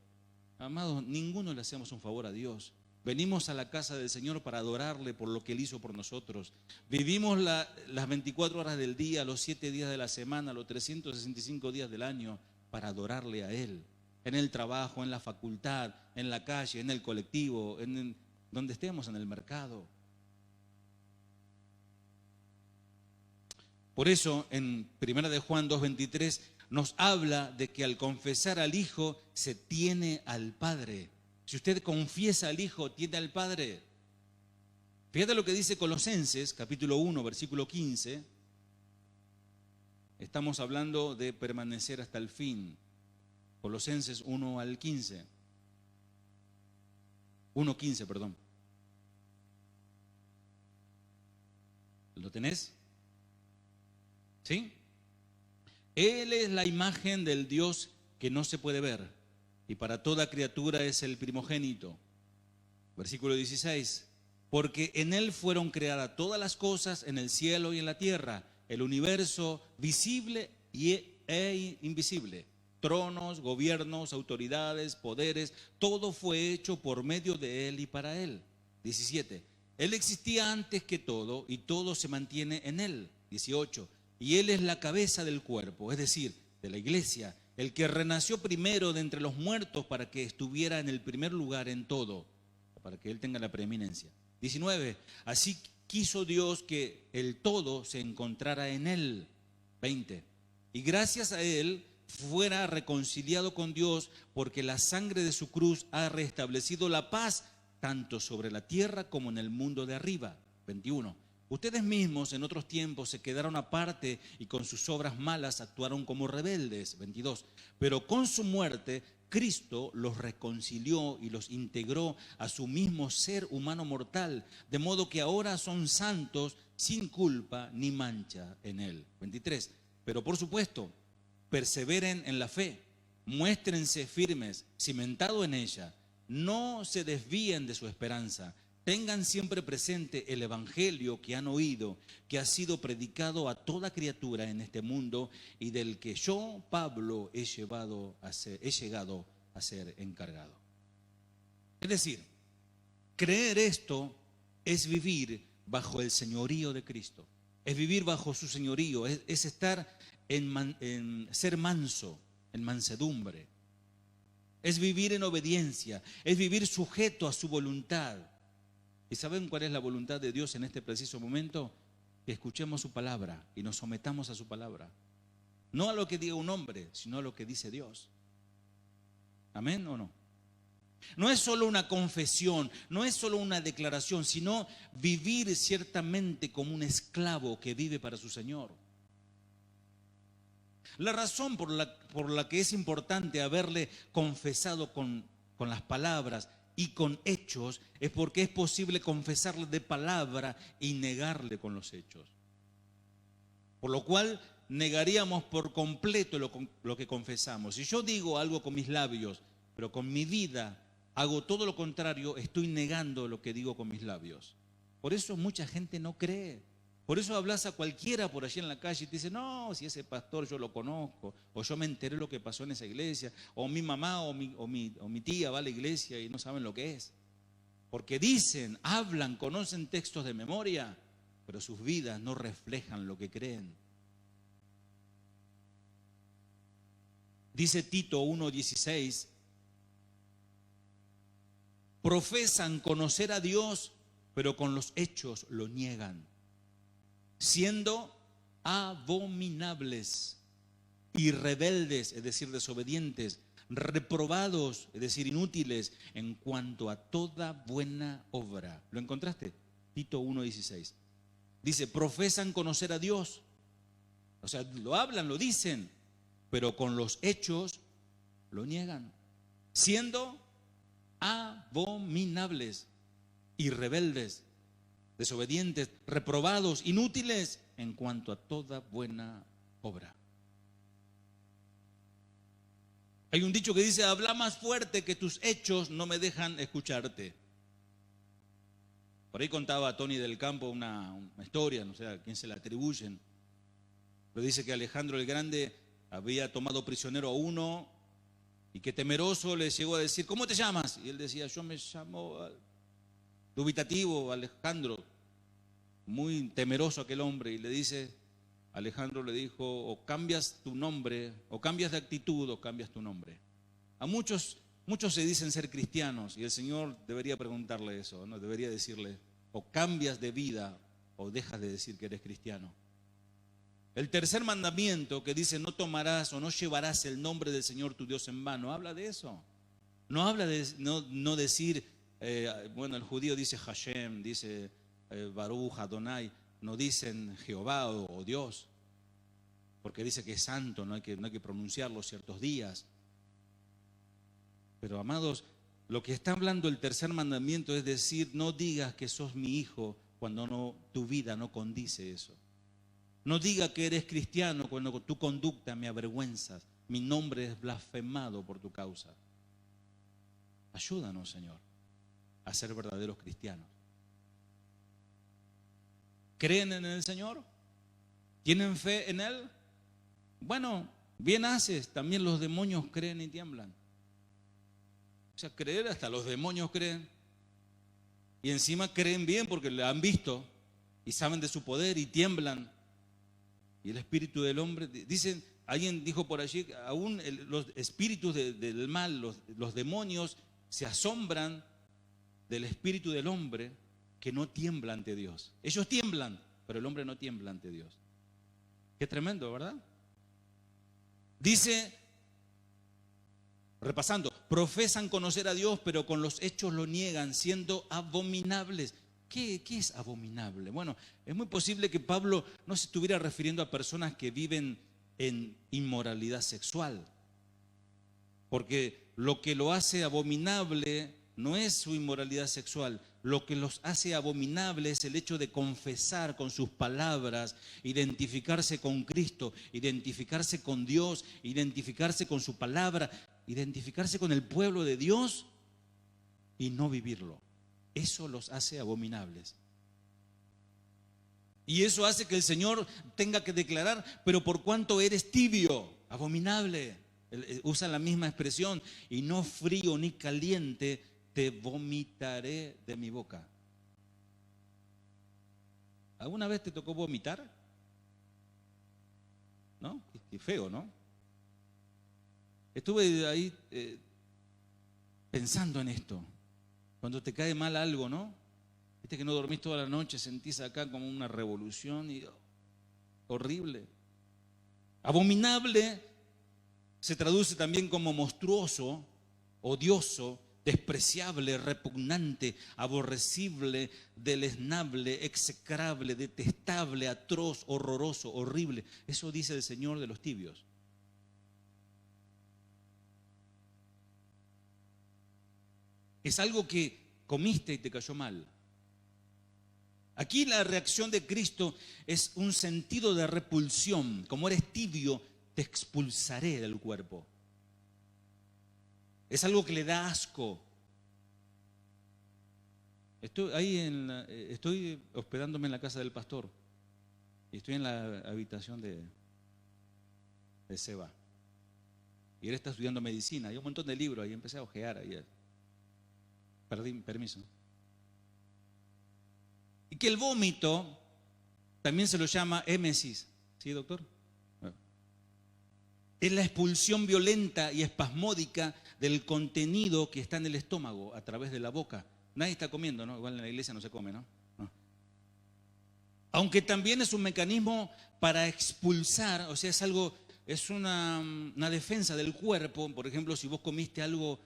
Amados, ninguno le hacemos un favor a Dios. Venimos a la casa del Señor para adorarle por lo que Él hizo por nosotros. Vivimos las 24 horas del día, los 7 días de la semana, los 365 días del año para adorarle a Él. En el trabajo, en la facultad, en la calle, en el colectivo, donde estemos, en el mercado. Por eso en 1 de Juan 2:23 nos habla de que al confesar al Hijo se tiene al Padre. Si usted confiesa al Hijo, tiene al Padre. Fíjate lo que dice Colosenses, capítulo 1, versículo 15. Estamos hablando de permanecer hasta el fin. Colosenses 1 al 15. 1:15, perdón. ¿Lo tenés? ¿Sí? Él es la imagen del Dios que no se puede ver. Y para toda criatura es el primogénito. Versículo 16. Porque en Él fueron creadas todas las cosas en el cielo y en la tierra, el universo visible e invisible. Tronos, gobiernos, autoridades, poderes, todo fue hecho por medio de Él y para Él. 17. Él existía antes que todo y todo se mantiene en Él. 18. Y Él es la cabeza del cuerpo, es decir, de la iglesia, el que renació primero de entre los muertos para que estuviera en el primer lugar en todo, para que Él tenga la preeminencia. 19. Así quiso Dios que el todo se encontrara en Él. 20. Y gracias a Él fuera reconciliado con Dios, porque la sangre de su cruz ha restablecido la paz tanto sobre la tierra como en el mundo de arriba. 21. Ustedes mismos en otros tiempos se quedaron aparte y con sus obras malas actuaron como rebeldes. 22. Pero con su muerte Cristo los reconcilió y los integró a su mismo ser humano mortal, de modo que ahora son santos sin culpa ni mancha en Él. 23. Pero por supuesto, perseveren en la fe, muéstrense firmes, cimentados en ella, no se desvíen de su esperanza. Tengan siempre presente el evangelio que han oído, que ha sido predicado a toda criatura en este mundo y del que yo, Pablo, he llegado a ser encargado. Es decir, creer esto es vivir bajo el señorío de Cristo, es vivir bajo su señorío, es estar en ser manso, en mansedumbre, es vivir en obediencia, es vivir sujeto a su voluntad. ¿Y saben cuál es la voluntad de Dios en este preciso momento? Que escuchemos su palabra y nos sometamos a su palabra. No a lo que diga un hombre, sino a lo que dice Dios. ¿Amén o no? No es solo una confesión, no es solo una declaración, sino vivir ciertamente como un esclavo que vive para su Señor. La razón por la que es importante haberle confesado con las palabras y con hechos es porque es posible confesarle de palabra y negarle con los hechos. Por lo cual negaríamos por completo lo que confesamos. Si yo digo algo con mis labios, pero con mi vida hago todo lo contrario, estoy negando lo que digo con mis labios. Por eso mucha gente no cree. Por eso hablas a cualquiera por allí en la calle y te dice, no, si ese pastor yo lo conozco, o yo me enteré lo que pasó en esa iglesia, o mi mamá o mi tía va a la iglesia y no saben lo que es. Porque dicen, hablan, conocen textos de memoria, pero sus vidas no reflejan lo que creen. Dice Tito 1:16, profesan conocer a Dios, pero con los hechos lo niegan, siendo abominables y rebeldes, es decir, desobedientes, reprobados, es decir, inútiles en cuanto a toda buena obra. ¿Lo encontraste? Tito 1:16. Dice, profesan conocer a Dios. O sea, lo hablan, lo dicen, pero con los hechos lo niegan, siendo abominables y rebeldes, desobedientes, reprobados, inútiles en cuanto a toda buena obra. Hay un dicho que dice, habla más fuerte que tus hechos no me dejan escucharte. Por ahí contaba Tony del Campo una historia, no sé a quién se la atribuyen, pero dice que Alejandro el Grande había tomado prisionero a uno y que temeroso le llegó a decir, ¿cómo te llamas? Y él decía, yo me llamo dubitativo Alejandro, muy temeroso aquel hombre, y le dice, Alejandro le dijo, o cambias tu nombre, o cambias de actitud, o cambias tu nombre. A muchos se dicen ser cristianos, y el Señor debería preguntarle eso, ¿no? Debería decirle, o cambias de vida, o dejas de decir que eres cristiano. El tercer mandamiento que dice, no tomarás o no llevarás el nombre del Señor tu Dios en vano, habla de eso. No habla de no decir, bueno, el judío dice Hashem, dice Baruch, Adonai, no dicen Jehová o Dios, porque dice que es santo, no hay que pronunciarlo ciertos días. Pero amados, lo que está hablando el tercer mandamiento es decir, no digas que sos mi hijo cuando tu vida no condice eso. No diga que eres cristiano cuando tu conducta me avergüenzas, mi nombre es blasfemado por tu causa. Ayúdanos, Señor, a ser verdaderos cristianos. ¿Creen en el Señor? ¿Tienen fe en Él? Bueno, Bien haces, también los demonios creen y tiemblan. O sea, creer, hasta los demonios creen. Y encima creen bien porque le han visto y saben de su poder y tiemblan. Y el espíritu del hombre, dicen, alguien dijo por allí, aún los espíritus del mal, los demonios se asombran del espíritu del hombre que no tiembla ante Dios. Ellos tiemblan, pero el hombre no tiembla ante Dios. Qué tremendo, ¿verdad? Dice, repasando, profesan conocer a Dios, pero con los hechos lo niegan, siendo abominables. ¿Qué es abominable? Bueno, es muy posible que Pablo no se estuviera refiriendo a personas que viven en inmoralidad sexual, porque lo que lo hace abominable no es su inmoralidad sexual. Lo que los hace abominable es el hecho de confesar con sus palabras, identificarse con Cristo, identificarse con Dios, identificarse con su palabra, identificarse con el pueblo de Dios y no vivirlo. Eso los hace abominables. Y eso hace que el Señor tenga que declarar, pero por cuanto eres tibio, abominable. Usa la misma expresión, y no frío ni caliente, te vomitaré de mi boca. ¿Alguna vez te tocó vomitar? ¿No? Qué feo, ¿no? Estuve ahí pensando en esto. Cuando te cae mal algo, ¿no? Viste que no dormís toda la noche, sentís acá como una revolución y horrible. Abominable se traduce también como monstruoso, odioso, despreciable, repugnante, aborrecible, deleznable, execrable, detestable, atroz, horroroso, horrible. Eso dice el Señor de los tibios. Es algo que comiste y te cayó mal. Aquí la reacción de Cristo es un sentido de repulsión. Como eres tibio, te expulsaré del cuerpo. Es algo que le da asco. Estoy hospedándome en la casa del pastor. Y estoy en la habitación de Seba. Y él está estudiando medicina. Hay un montón de libros ahí. Empecé a ojear ayer. Perdí permiso. Y que el vómito también se lo llama émesis. ¿Sí, doctor? Es la expulsión violenta y espasmódica del contenido que está en el estómago a través de la boca. Nadie está comiendo, ¿no? Igual en la iglesia no se come, ¿no? No. Aunque también es un mecanismo para expulsar, o sea, es una defensa del cuerpo. Por ejemplo, si vos comiste algo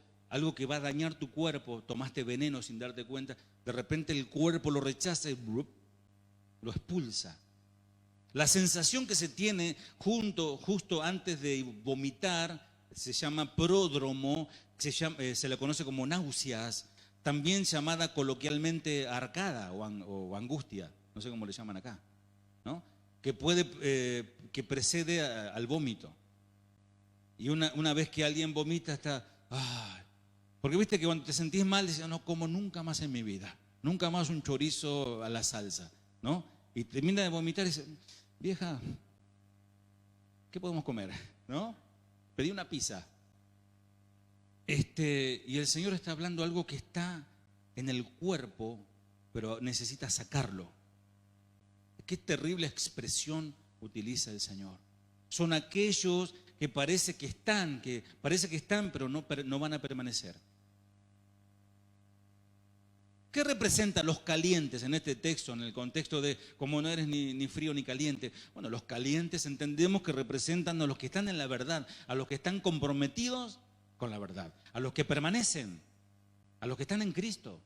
que va a dañar tu cuerpo, tomaste veneno sin darte cuenta, de repente el cuerpo lo rechaza y lo expulsa. La sensación que se tiene justo antes de vomitar se llama pródromo, se le conoce como náuseas, también llamada coloquialmente arcada o angustia, no sé cómo le llaman acá, ¿no? Que precede al vómito. Y una vez que alguien vomita está, porque viste que cuando te sentís mal decís, no como nunca más en mi vida, nunca más un chorizo a la salsa, ¿no? Y termina de vomitar y dice, vieja, ¿qué podemos comer? ¿No? Pedí una pizza. Y el Señor está hablando algo que está en el cuerpo, pero necesita sacarlo. Qué terrible expresión utiliza el Señor. Son aquellos que parece que están, pero no van a permanecer. ¿Qué representan los calientes en este texto, en el contexto de como no eres ni frío ni caliente? Bueno, los calientes entendemos que representan a los que están en la verdad, a los que están comprometidos con la verdad, a los que permanecen, a los que están en Cristo.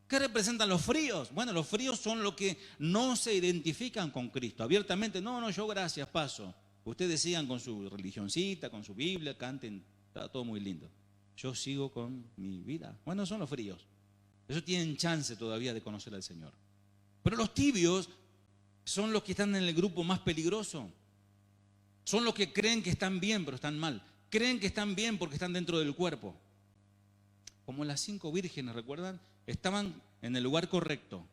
¿Qué representan los fríos? Bueno, los fríos son los que no se identifican con Cristo. Abiertamente, no, yo gracias, paso. Ustedes sigan con su religioncita, con su Biblia, canten, está todo muy lindo. Yo sigo con mi vida. Bueno, son los fríos. Ellos tienen chance todavía de conocer al Señor. Pero los tibios son los que están en el grupo más peligroso. Son los que creen que están bien, pero están mal. Creen que están bien porque están dentro del cuerpo. Como las 5 vírgenes, ¿recuerdan? Estaban en el lugar correcto.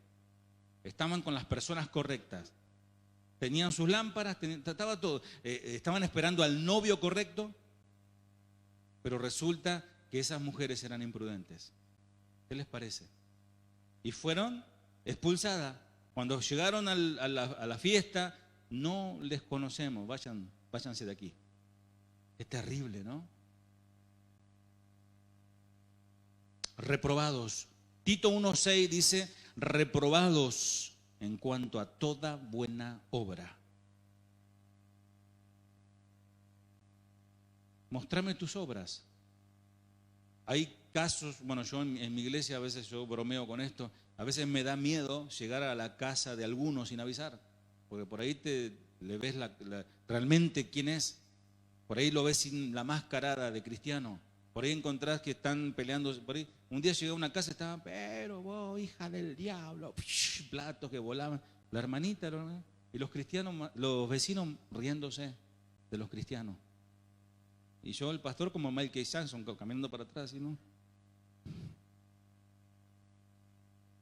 Estaban con las personas correctas. tenían sus lámparas, estaba todo. Estaban esperando al novio correcto, pero resulta que esas mujeres eran imprudentes. ¿Qué les parece? Y fueron expulsadas. Cuando llegaron a la fiesta, no les conocemos, váyanse de aquí. Es terrible, ¿no? Reprobados. Tito 1:6 dice, reprobados en cuanto a toda buena obra. Mostrame tus obras. Hay casos, bueno, yo en mi iglesia a veces yo bromeo con esto, a veces me da miedo llegar a la casa de algunos sin avisar, porque por ahí le ves realmente quién es, por ahí lo ves sin la mascarada de cristiano, por ahí encontrás que están peleando, por ahí. Un día llegué a una casa y estaban, pero vos, hija del diablo, platos que volaban, la hermanita, y los cristianos, los vecinos riéndose de los cristianos. Y yo, el pastor, como Michael Jackson, caminando para atrás, ¿no?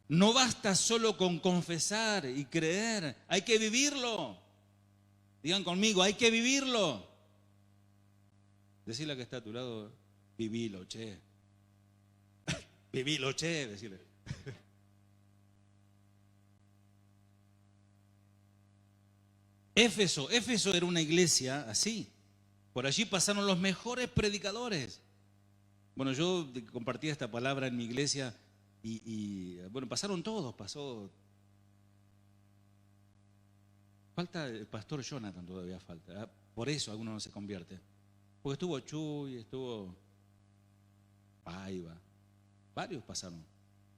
No basta solo con confesar y creer, hay que vivirlo. Digan conmigo, hay que vivirlo. Decirle a que está a tu lado, vivilo, che. Vivilo, che, decirle. Éfeso era una iglesia así. Por allí pasaron los mejores predicadores. Bueno, yo compartía esta palabra en mi iglesia y bueno, pasaron todos, falta el pastor Jonathan, todavía falta. Por eso algunos no se convierten. Porque estuvo Chuy, estuvo Paiva, varios pasaron.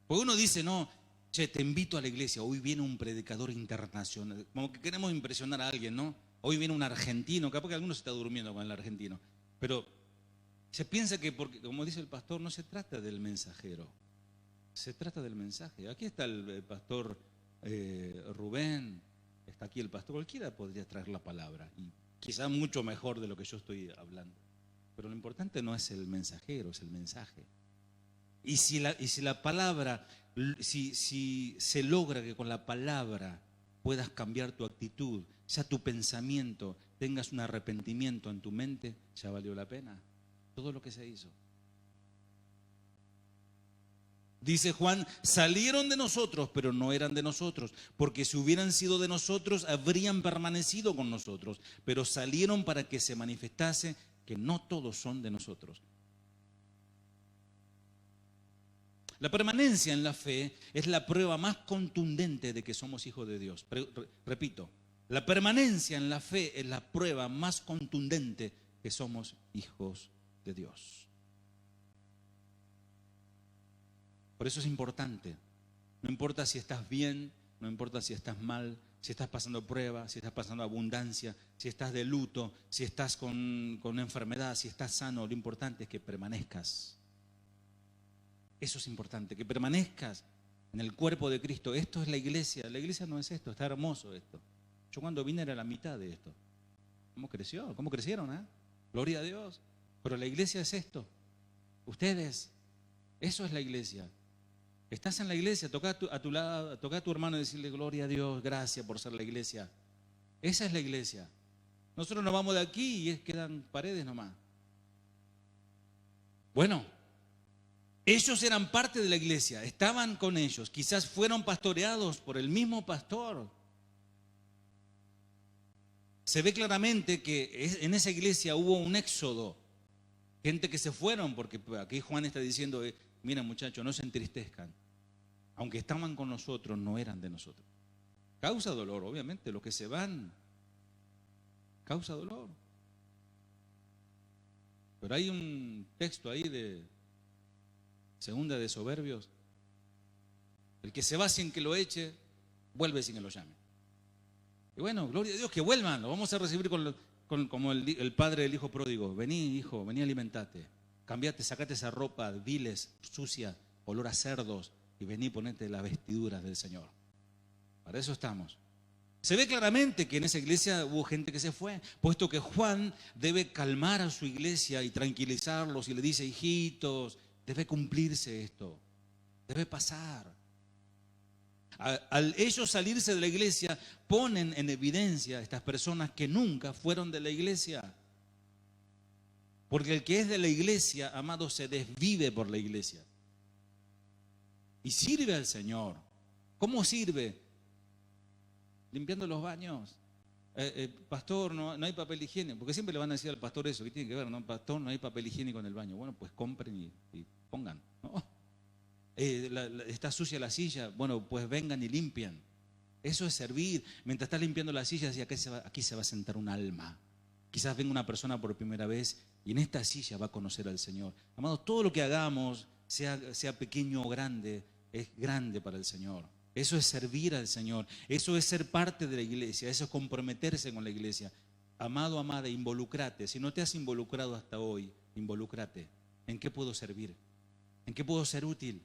Porque uno dice, no, che, te invito a la iglesia, hoy viene un predicador internacional, como que queremos impresionar a alguien, ¿no? Hoy viene un argentino, capaz que alguno se está durmiendo con el argentino, pero se piensa que, porque, como dice el pastor, no se trata del mensajero, se trata del mensaje. Aquí está el pastor Rubén, está aquí el pastor, cualquiera podría traer la palabra, y quizá mucho mejor de lo que yo estoy hablando. Pero lo importante no es el mensajero, es el mensaje. Y si la palabra, si se logra que con la palabra puedas cambiar tu actitud, ya tu pensamiento, tengas un arrepentimiento en tu mente, ya valió la pena todo lo que se hizo. Dice Juan, salieron de nosotros, pero no eran de nosotros, porque si hubieran sido de nosotros, habrían permanecido con nosotros, pero salieron para que se manifestase que no todos son de nosotros. La permanencia en la fe es la prueba más contundente de que somos hijos de Dios. Repito, la permanencia en la fe es la prueba más contundente que somos hijos de Dios. Por eso es importante. No importa si estás bien, no importa si estás mal, si estás pasando pruebas, si estás pasando abundancia, si estás de luto, si estás con enfermedad, si estás sano, lo importante es que permanezcas. Eso es importante, que permanezcas en el cuerpo de Cristo. Esto es la iglesia no es esto, está hermoso esto. Yo cuando vine era la mitad de esto. ¿Cómo creció? ¿Cómo crecieron? Gloria a Dios. Pero la iglesia es esto. Ustedes, eso es la iglesia. Estás en la iglesia, toca a tu lado, toca a tu hermano y decirle gloria a Dios, gracias por ser la iglesia. Esa es la iglesia. Nosotros nos vamos de aquí y quedan paredes nomás. Bueno, ellos eran parte de la iglesia, estaban con ellos, quizás fueron pastoreados por el mismo pastor. Se ve claramente que en esa iglesia hubo un éxodo, gente que se fueron, porque aquí Juan está diciendo, miren muchachos, no se entristezcan. Aunque estaban con nosotros, no eran de nosotros. Causa dolor, obviamente, los que se van, causa dolor. Pero hay un texto ahí de Segunda de Soberbios. El que se va sin que lo eche, vuelve sin que lo llame. Y bueno, gloria a Dios, que vuelvan, lo vamos a recibir como el padre del hijo pródigo. Vení, hijo, vení, alimentate. Cambiate, sacate esa ropa viles, sucia, olor a cerdos, y vení, ponete las vestiduras del Señor. Para eso estamos. Se ve claramente que en esa iglesia hubo gente que se fue, puesto que Juan debe calmar a su iglesia y tranquilizarlos y le dice, hijitos, debe cumplirse esto, debe pasar. Al ellos salirse de la iglesia, ponen en evidencia a estas personas que nunca fueron de la iglesia. Porque el que es de la iglesia, amado, se desvive por la iglesia. Y sirve al Señor. ¿Cómo sirve? Limpiando los baños. Pastor, no hay papel higiénico. Porque siempre le van a decir al pastor eso. ¿Qué tiene que ver? No, pastor, no hay papel higiénico en el baño. Bueno, pues compren y pongan, ¿no? Está sucia la silla. Bueno, pues vengan y limpian. Eso es servir. Mientras estás limpiando la silla, aquí se va a sentar un alma. Quizás venga una persona por primera vez y en esta silla va a conocer al Señor. Amados, todo lo que hagamos, sea pequeño o grande, es grande para el Señor. Eso es servir al Señor. Eso es ser parte de la iglesia. Eso es comprometerse con la iglesia. Amado, amada, involucrate. Si no te has involucrado hasta hoy, involúcrate. ¿En qué puedo servir? ¿En qué puedo ser útil?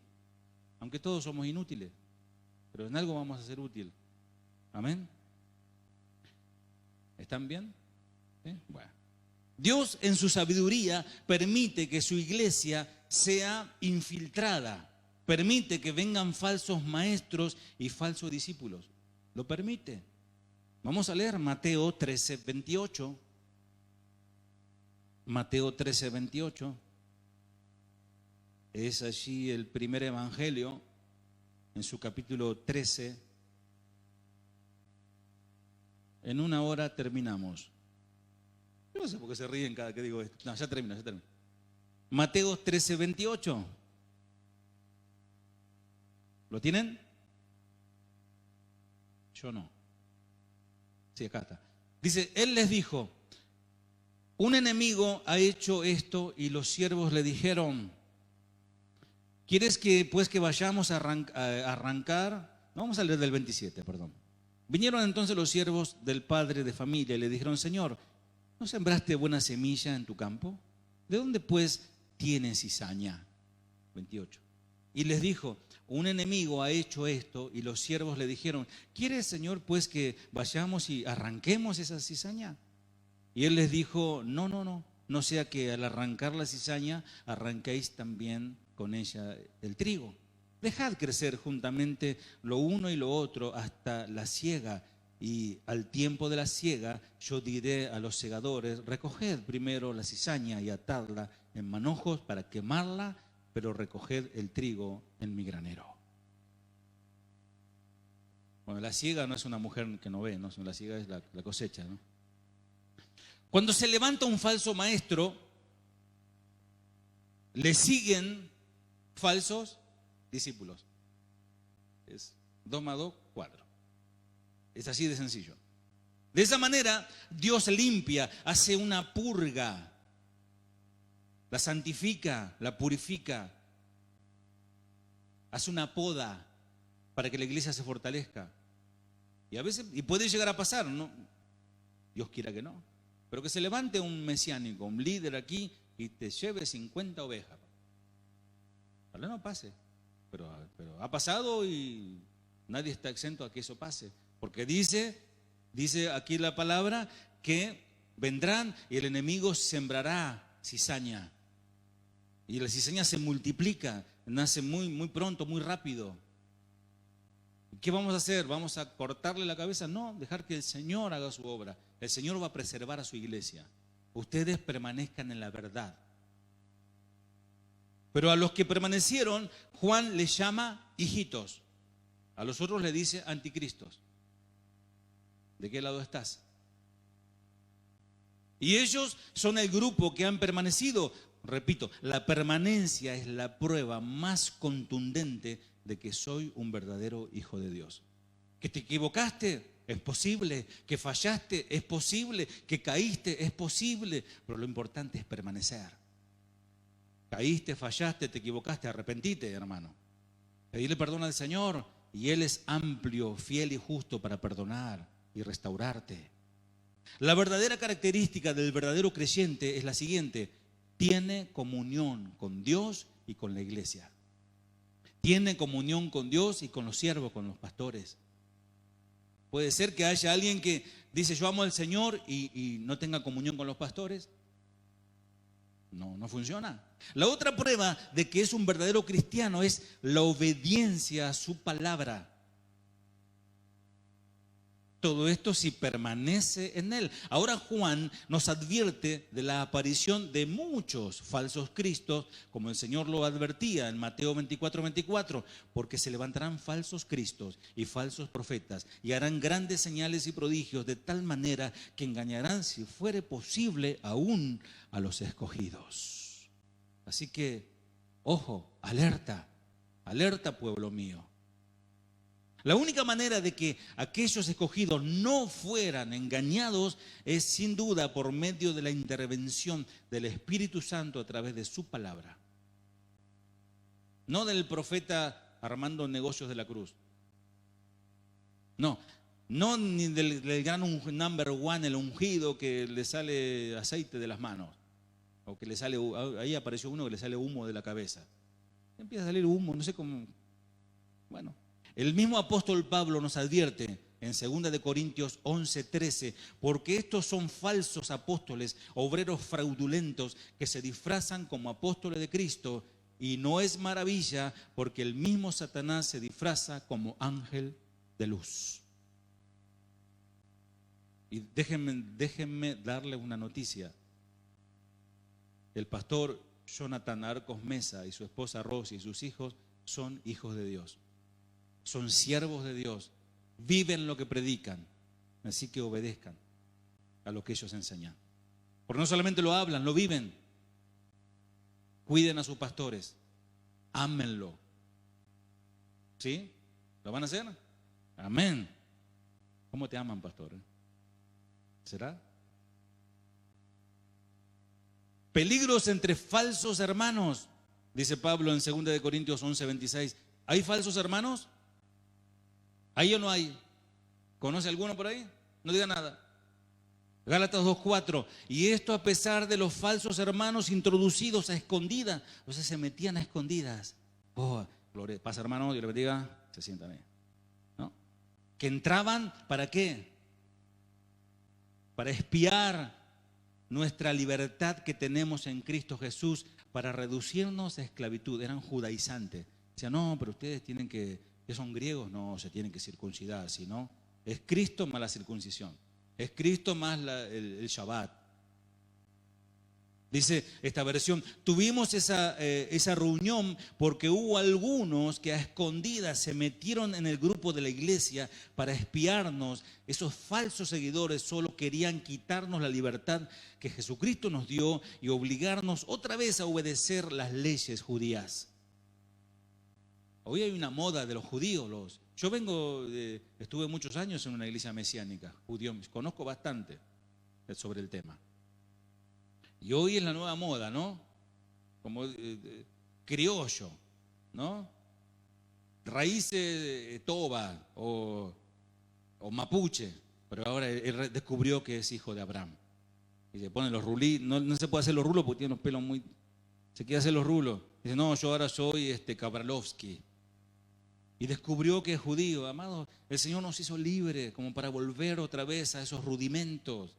Aunque todos somos inútiles, pero en algo vamos a ser útil. Amén. ¿Están bien? ¿Sí? Bueno. Dios en su sabiduría permite que su iglesia sea infiltrada. Permite que vengan falsos maestros y falsos discípulos. Lo permite. Vamos a leer Mateo 13, 28. Mateo 13, 28. Es allí el primer evangelio, en su capítulo 13. En una hora terminamos. Yo no sé por qué se ríen cada que digo esto. No, ya termino. Mateo 13, 28. ¿Lo tienen? Yo no. Sí, acá está. Dice, él les dijo, un enemigo ha hecho esto y los siervos le dijeron, ¿quieres que vayamos a arrancar? No, vamos a leer del 27, perdón. Vinieron entonces los siervos del padre de familia y le dijeron, Señor, ¿no sembraste buena semilla en tu campo? ¿De dónde pues tienes cizaña? 28. Y les dijo, un enemigo ha hecho esto y los siervos le dijeron, ¿quieres, Señor, pues que vayamos y arranquemos esa cizaña? Y él les dijo, no sea que al arrancar la cizaña arranquéis también con ella el trigo. Dejad crecer juntamente lo uno y lo otro hasta la siega, y al tiempo de la siega yo diré a los segadores, recoged primero la cizaña y atadla en manojos para quemarla, pero recoged el trigo en mi granero. Bueno, la siega no es una mujer que no ve, ¿no? La siega es la cosecha, ¿no? Cuando se levanta un falso maestro, le siguen falsos discípulos. Es 2 más 2, 4. Es así de sencillo. De esa manera, Dios limpia, hace una purga, la santifica, la purifica, hace una poda para que la iglesia se fortalezca. Y a veces, y puede llegar a pasar, ¿no? Dios quiera que no. Pero que se levante un mesiánico, un líder aquí y te lleve 50 ovejas. Ojalá no pase, pero ha pasado y nadie está exento a que eso pase. Porque dice aquí la palabra que vendrán y el enemigo sembrará cizaña. Y la cizaña se multiplica, nace muy, muy pronto, muy rápido. ¿Qué vamos a hacer? ¿Vamos a cortarle la cabeza? No, dejar que el Señor haga su obra. El Señor va a preservar a su iglesia. Ustedes permanezcan en la verdad. Pero a los que permanecieron, Juan les llama hijitos. A los otros le dice anticristos. ¿De qué lado estás? Y ellos son el grupo que han permanecido. Repito, la permanencia es la prueba más contundente de que soy un verdadero hijo de Dios. Que te equivocaste, es posible. Que fallaste, es posible. Que caíste, es posible. Pero lo importante es permanecer. Caíste, fallaste, te equivocaste, arrepentite, hermano. Pedirle perdón al Señor y Él es amplio, fiel y justo para perdonar y restaurarte. La verdadera característica del verdadero creyente es la siguiente: tiene comunión con Dios y con la iglesia. Tiene comunión con Dios y con los siervos, con los pastores. Puede ser que haya alguien que dice yo amo al Señor y no tenga comunión con los pastores. No funciona. La otra prueba de que es un verdadero cristiano es la obediencia a su palabra. Todo esto si permanece en él. Ahora Juan nos advierte de la aparición de muchos falsos cristos, como el Señor lo advertía en Mateo 24:24, porque se levantarán falsos cristos y falsos profetas y harán grandes señales y prodigios de tal manera que engañarán, si fuere posible, aún a los escogidos. Así que, ojo, alerta, alerta, pueblo mío. La única manera de que aquellos escogidos no fueran engañados es sin duda por medio de la intervención del Espíritu Santo a través de su palabra. No del profeta armando negocios de la cruz. No ni del gran number one, el ungido que le sale aceite de las manos. O que le sale, ahí apareció uno que le sale humo de la cabeza. Empieza a salir humo, no sé cómo. Bueno. El mismo apóstol Pablo nos advierte en 2 de Corintios 11:13, porque estos son falsos apóstoles, obreros fraudulentos que se disfrazan como apóstoles de Cristo, y no es maravilla porque el mismo Satanás se disfraza como ángel de luz. Y déjenme darle una noticia. El pastor Jonathan Arcos Mesa y su esposa Rosy y sus hijos son hijos de Dios. Son siervos de Dios, viven lo que predican, así que obedezcan a lo que ellos enseñan. Porque no solamente lo hablan, lo viven. Cuiden a sus pastores, ámenlo. ¿Sí? ¿Lo van a hacer? Amén. ¿Cómo te aman, pastor? ¿Será? Peligros entre falsos hermanos, dice Pablo en 2 de Corintios 11:26. ¿Hay falsos hermanos? ¿Hay o no hay? ¿Conoce alguno por ahí? No diga nada. Gálatas 2:4. Y esto a pesar de los falsos hermanos introducidos a escondidas. O sea, se metían a escondidas. Oh, gloria, pasa hermano, Dios le bendiga. Se sientan ahí. ¿No? Que entraban, ¿para qué? Para espiar nuestra libertad que tenemos en Cristo Jesús, para reducirnos a esclavitud. Eran judaizantes. Decían, no, pero ustedes tienen que son griegos, no, se tienen que circuncidar, si no, es Cristo más la circuncisión, es Cristo más el Shabbat. Dice esta versión, tuvimos esa reunión porque hubo algunos que a escondidas se metieron en el grupo de la iglesia para espiarnos. Esos falsos seguidores solo querían quitarnos la libertad que Jesucristo nos dio y obligarnos otra vez a obedecer las leyes judías. Hoy hay una moda de los judíos. Yo estuve muchos años en una iglesia mesiánica, judío, conozco bastante sobre el tema. Y hoy es la nueva moda, ¿no? Como criollo, ¿no? Raíces toba o mapuche, pero ahora él descubrió que es hijo de Abraham. Y se pone los rulitos, no se puede hacer los rulos porque tiene los pelos muy... Se quiere hacer los rulos. Dice, no, yo ahora soy Kabralovsky. Y descubrió que es judío. Amado, el Señor nos hizo libres como para volver otra vez a esos rudimentos.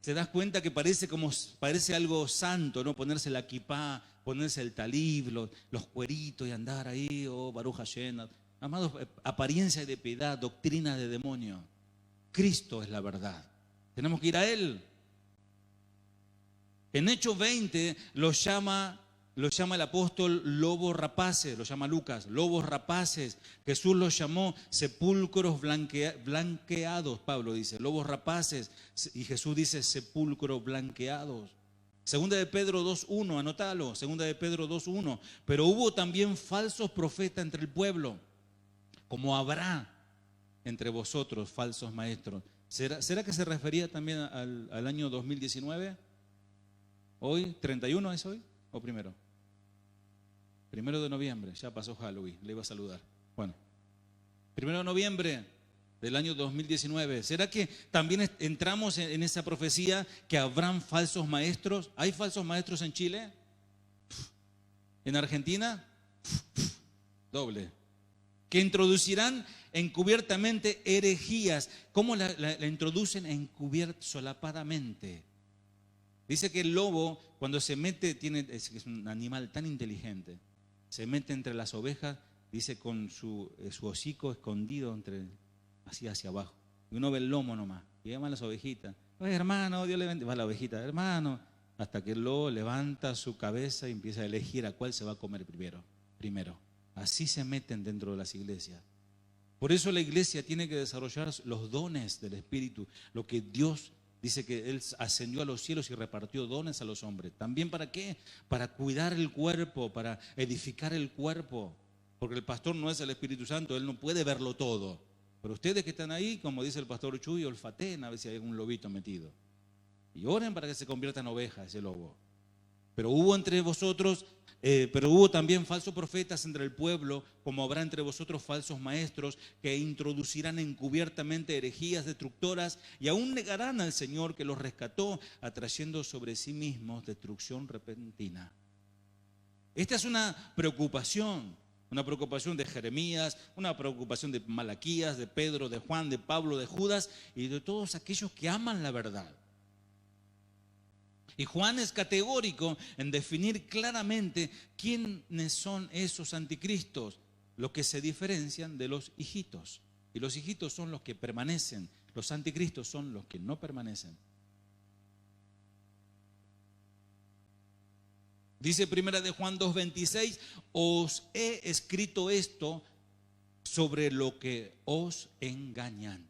¿Te das cuenta que parece algo santo, ¿no? Ponerse la kipá, ponerse el talib, los cueritos y andar ahí, oh, Baruch Hashem. Amados, apariencia de piedad, doctrina de demonio. Cristo es la verdad. Tenemos que ir a Él. En Hechos 20 lo llama el apóstol lobos rapaces, lo llama Lucas, lobos rapaces. Jesús los llamó sepulcros blanqueados, Pablo dice, lobos rapaces, y Jesús dice sepulcros blanqueados. Segunda de Pedro 2:1, anótalo, Segunda de Pedro 2:1. Pero hubo también falsos profetas entre el pueblo, como habrá entre vosotros falsos maestros. ¿Será que se refería también al año 2019? ¿Hoy, 31 es hoy o primero? 1 de noviembre, ya pasó Halloween, le iba a saludar. Bueno, 1 de noviembre del año 2019. ¿Será que también entramos en esa profecía que habrán falsos maestros? ¿Hay falsos maestros en Chile? ¿En Argentina? Doble. Que introducirán encubiertamente herejías. ¿Cómo la introducen solapadamente? Dice que el lobo, cuando se mete, es un animal tan inteligente, se mete entre las ovejas, dice con su hocico escondido así hacia abajo. Y uno ve el lomo nomás. Y llaman las ovejitas. Oye, hermano, Dios le bendiga. Va la ovejita, hermano. Hasta que luego levanta su cabeza y empieza a elegir a cuál se va a comer primero. Así se meten dentro de las iglesias. Por eso la iglesia tiene que desarrollar los dones del Espíritu. Lo que Dios dice que Él ascendió a los cielos y repartió dones a los hombres. ¿También para qué? Para cuidar el cuerpo, para edificar el cuerpo. Porque el pastor no es el Espíritu Santo, Él no puede verlo todo. Pero ustedes que están ahí, como dice el pastor Chuy, olfateen a ver si hay algún lobito metido. Y oren para que se convierta en oveja ese lobo. Pero hubo entre vosotros, pero hubo también falsos profetas entre el pueblo, como habrá entre vosotros falsos maestros que introducirán encubiertamente herejías destructoras y aún negarán al Señor que los rescató, atrayendo sobre sí mismos destrucción repentina. Esta es una preocupación de Jeremías, una preocupación de Malaquías, de Pedro, de Juan, de Pablo, de Judas y de todos aquellos que aman la verdad. Y Juan es categórico en definir claramente quiénes son esos anticristos, los que se diferencian de los hijitos. Y los hijitos son los que permanecen, los anticristos son los que no permanecen. Dice primera de Juan 2:26, os he escrito esto sobre lo que os engañan.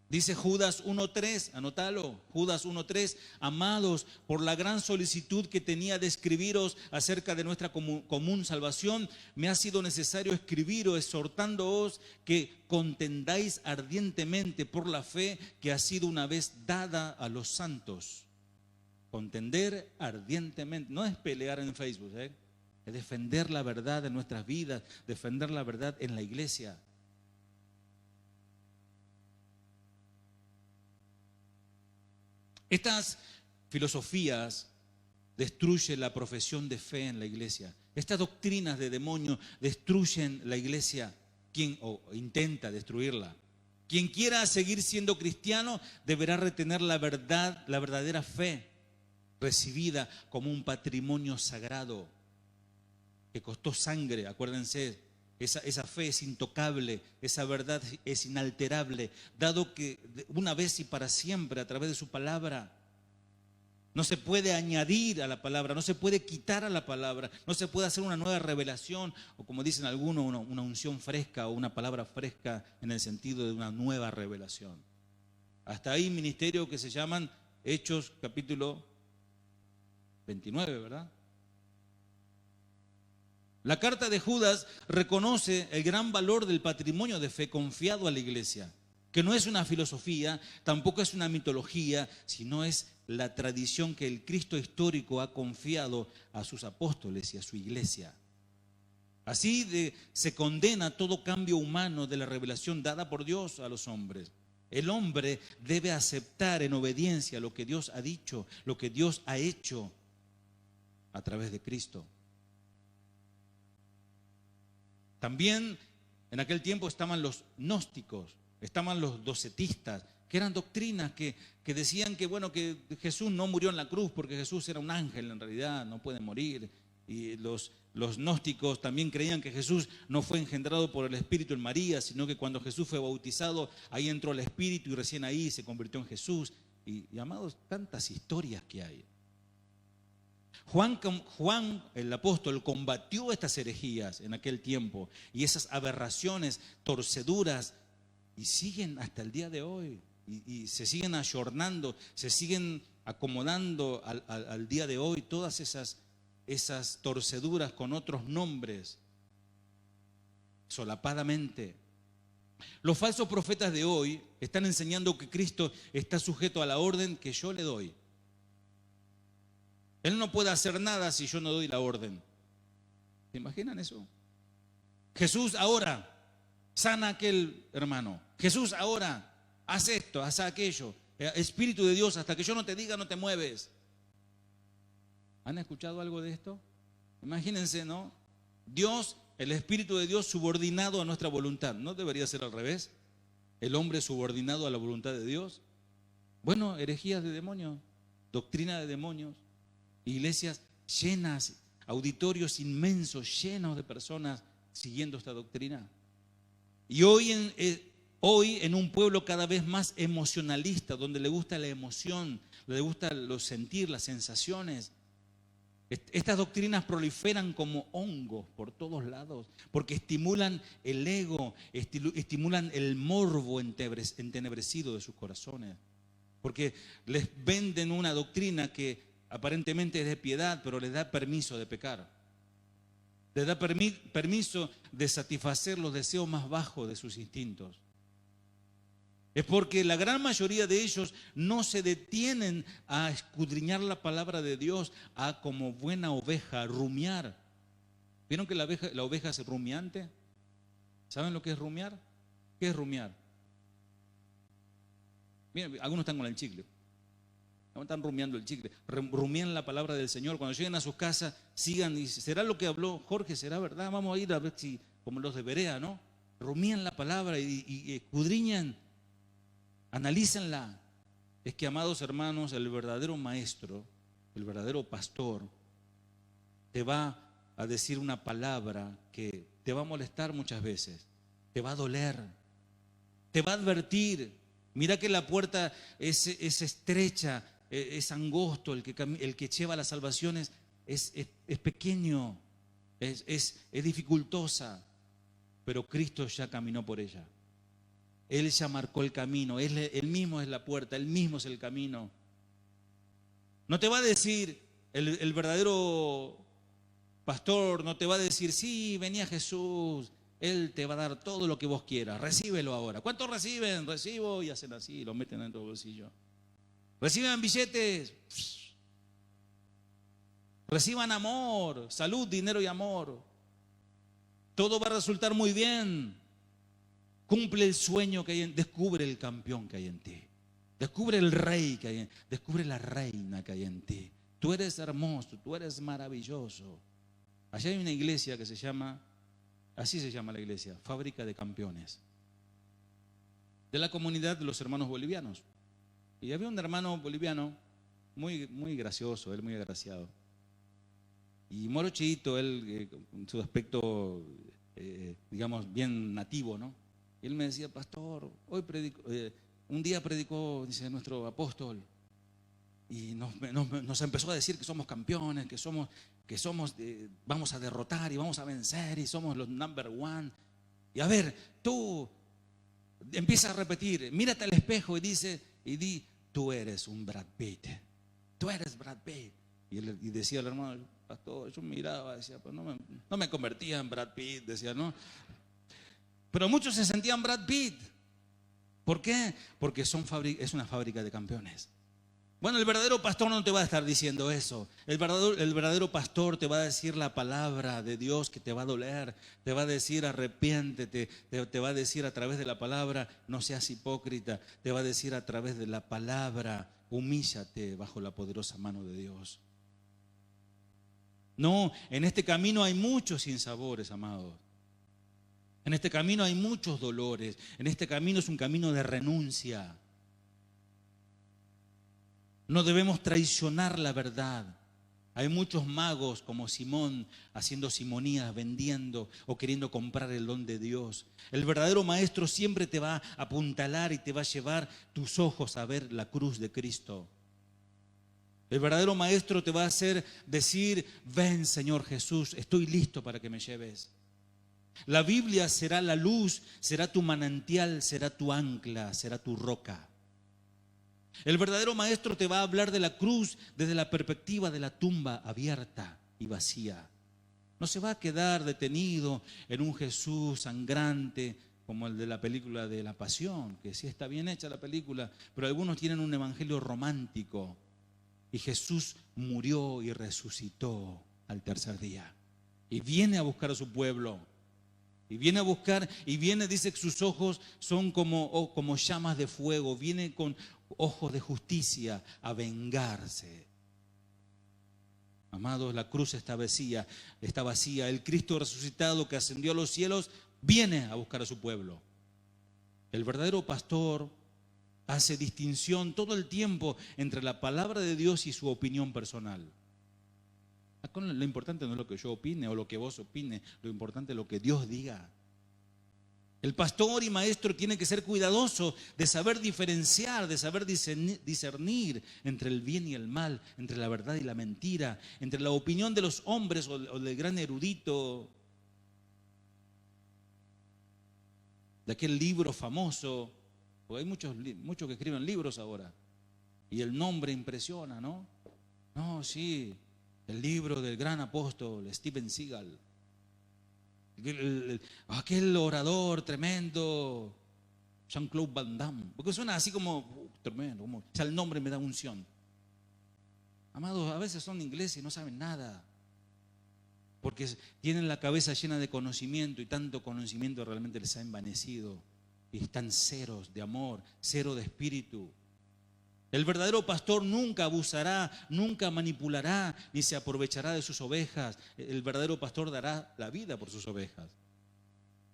Dice Judas 1:3, anótalo, Judas 1:3, amados, por la gran solicitud que tenía de escribiros acerca de nuestra común salvación, me ha sido necesario escribiros exhortándoos que contendáis ardientemente por la fe que ha sido una vez dada a los santos. Contender ardientemente, no es pelear en Facebook, es defender la verdad en nuestras vidas, defender la verdad en la iglesia. Estas filosofías destruyen la profesión de fe en la iglesia. Estas doctrinas de demonios destruyen la iglesia, o intenta destruirla. Quien quiera seguir siendo cristiano deberá retener la verdad, la verdadera fe recibida como un patrimonio sagrado que costó sangre. Acuérdense, esa fe es intocable, esa verdad es inalterable, dado que una vez y para siempre a través de su palabra. No se puede añadir a la palabra, no se puede quitar a la palabra, no se puede hacer una nueva revelación, o como dicen algunos, una unción fresca o una palabra fresca en el sentido de una nueva revelación. Hasta ahí ministerios que se llaman Hechos capítulo 29, ¿verdad? La carta de Judas reconoce el gran valor del patrimonio de fe confiado a la iglesia, que no es una filosofía, tampoco es una mitología, sino es la tradición que el Cristo histórico ha confiado a sus apóstoles y a su iglesia. Así se condena todo cambio humano de la revelación dada por Dios a los hombres. El hombre debe aceptar en obediencia lo que Dios ha dicho, lo que Dios ha hecho a través de Cristo. También en aquel tiempo estaban los gnósticos, estaban los docetistas, que eran doctrinas que decían que, bueno, que Jesús no murió en la cruz porque Jesús era un ángel en realidad, no puede morir. Y los gnósticos también creían que Jesús no fue engendrado por el Espíritu en María, sino que cuando Jesús fue bautizado, ahí entró el Espíritu y recién ahí se convirtió en Jesús. Y amados, tantas historias que hay. Juan, el apóstol, combatió estas herejías en aquel tiempo y esas aberraciones, torceduras, y siguen hasta el día de hoy. Y se siguen ayornando, se siguen acomodando al día de hoy todas esas torceduras con otros nombres, solapadamente. Los falsos profetas de hoy están enseñando que Cristo está sujeto a la orden que yo le doy. Él no puede hacer nada si yo no doy la orden. ¿Se imaginan eso? Jesús ahora sana a aquel hermano. Jesús ahora hace esto, hace aquello. Espíritu de Dios, hasta que yo no te diga, no te mueves. ¿Han escuchado algo de esto? Imagínense, ¿no? Dios, el Espíritu de Dios subordinado a nuestra voluntad. ¿No debería ser al revés? El hombre subordinado a la voluntad de Dios. Bueno, herejías de demonios, doctrina de demonios. Iglesias llenas, auditorios inmensos, llenos de personas siguiendo esta doctrina. Y hoy Hoy en un pueblo cada vez más emocionalista, donde le gusta la emoción, le gusta los sentir, las sensaciones. Estas doctrinas proliferan como hongos por todos lados, porque estimulan el ego, estimulan el morbo entenebrecido de sus corazones. Porque les venden una doctrina que aparentemente es de piedad, pero les da permiso de pecar. Les da permiso de satisfacer los deseos más bajos de sus instintos. Es porque la gran mayoría de ellos no se detienen a escudriñar la palabra de Dios, a como buena oveja rumiar. ¿Vieron que la oveja es rumiante? ¿Saben lo que es rumiar? ¿Qué es rumiar? Miren, algunos están con el chicle. Están rumiando el chicle. Rumían la palabra del Señor. Cuando lleguen a sus casas, sigan y ¿será lo que habló Jorge? ¿Será verdad? Vamos a ir a ver si, como los de Berea, ¿no? Rumían la palabra y escudriñan. Analícenla. Es que, amados hermanos, el verdadero maestro, el verdadero pastor, te va a decir una palabra que te va a molestar muchas veces, te va a doler, te va a advertir. Mira que la puerta es estrecha, es angosto, el que lleva las salvaciones es pequeño, es dificultosa, pero Cristo ya caminó por ella. Él ya marcó el camino, Él mismo es la puerta, Él mismo es el camino. No te va a decir, el verdadero pastor no te va a decir, sí, venía Jesús, Él te va a dar todo lo que vos quieras, recíbelo ahora. ¿Cuántos reciben? Recibo, y hacen así, lo meten dentro del bolsillo. Reciban billetes, reciban amor, salud, dinero y amor. Todo va a resultar muy bien. Cumple el sueño que hay descubre el campeón que hay en ti. Descubre el rey que hay en ti. Descubre la reina que hay en ti. Tú eres hermoso, tú eres maravilloso. Allá hay una iglesia que se llama, así se llama la iglesia, Fábrica de Campeones. De la comunidad de los hermanos bolivianos. Y había un hermano boliviano muy, muy gracioso, él muy agraciado. Y morochito, él con su aspecto, digamos, bien nativo, ¿no? Y él me decía, pastor, hoy un día predicó, dice nuestro apóstol, y nos empezó a decir que somos campeones, que vamos a derrotar y vamos a vencer y somos los number one. Y a ver, tú empieza a repetir, mírate al espejo y di, tú eres un Brad Pitt, tú eres Brad Pitt. Y decía el hermano, pastor, yo miraba, decía, pues no me convertía en Brad Pitt, decía, ¿no? Pero muchos se sentían Brad Pitt. ¿Por qué? Porque es una fábrica de campeones. Bueno, el verdadero pastor no te va a estar diciendo eso. El verdadero pastor te va a decir la palabra de Dios que te va a doler. Te va a decir arrepiéntete. Te va a decir a través de la palabra no seas hipócrita. Te va a decir a través de la palabra humíllate bajo la poderosa mano de Dios. No, en este camino hay muchos sinsabores, amados. En este camino hay muchos dolores. En este camino es un camino de renuncia. No debemos traicionar la verdad. Hay muchos magos como Simón haciendo simonías, vendiendo o queriendo comprar el don de Dios. El verdadero maestro siempre te va a apuntalar y te va a llevar tus ojos a ver la cruz de Cristo. El verdadero maestro te va a hacer decir, ven Señor Jesús, estoy listo para que me lleves. La Biblia será la luz, será tu manantial, será tu ancla, será tu roca. El verdadero maestro te va a hablar de la cruz desde la perspectiva de la tumba abierta y vacía. No se va a quedar detenido en un Jesús sangrante como el de la película de La Pasión, que sí está bien hecha la película, pero algunos tienen un evangelio romántico. Y Jesús murió y resucitó al tercer día. Y viene a buscar a su pueblo. Y viene a buscar, y viene, dice que sus ojos son como llamas de fuego. Viene con ojos de justicia a vengarse. Amados, la cruz está vacía. El Cristo resucitado que ascendió a los cielos viene a buscar a su pueblo. El verdadero pastor hace distinción todo el tiempo entre la palabra de Dios y su opinión personal. Lo importante no es lo que yo opine o lo que vos opine, lo importante es lo que Dios diga. El pastor y maestro tiene que ser cuidadoso de saber diferenciar, de saber discernir entre el bien y el mal, entre la verdad y la mentira, entre la opinión de los hombres o del gran erudito, de aquel libro famoso, porque hay muchos que escriben libros ahora, y el nombre impresiona, ¿no? No, sí, el libro del gran apóstol Steven Seagal. Aquel orador tremendo, Jean-Claude Van Damme, porque suena así como tremendo, como, o sea, el nombre me da unción. Amados, a veces son ingleses y no saben nada, porque tienen la cabeza llena de conocimiento y tanto conocimiento realmente les ha envanecido y están ceros de amor, cero de espíritu. El verdadero pastor nunca abusará, nunca manipulará, ni se aprovechará de sus ovejas. El verdadero pastor dará la vida por sus ovejas.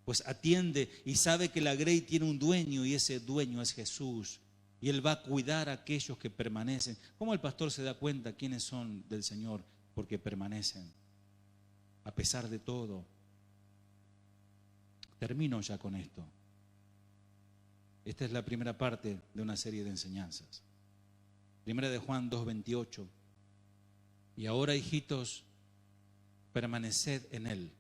Pues atiende y sabe que la grey tiene un dueño y ese dueño es Jesús. Y Él va a cuidar a aquellos que permanecen. ¿Cómo el pastor se da cuenta quiénes son del Señor? Porque permanecen, a pesar de todo. Termino ya con esto. Esta es la primera parte de una serie de enseñanzas. Primera de Juan 2:28. Y ahora, hijitos, permaneced en Él,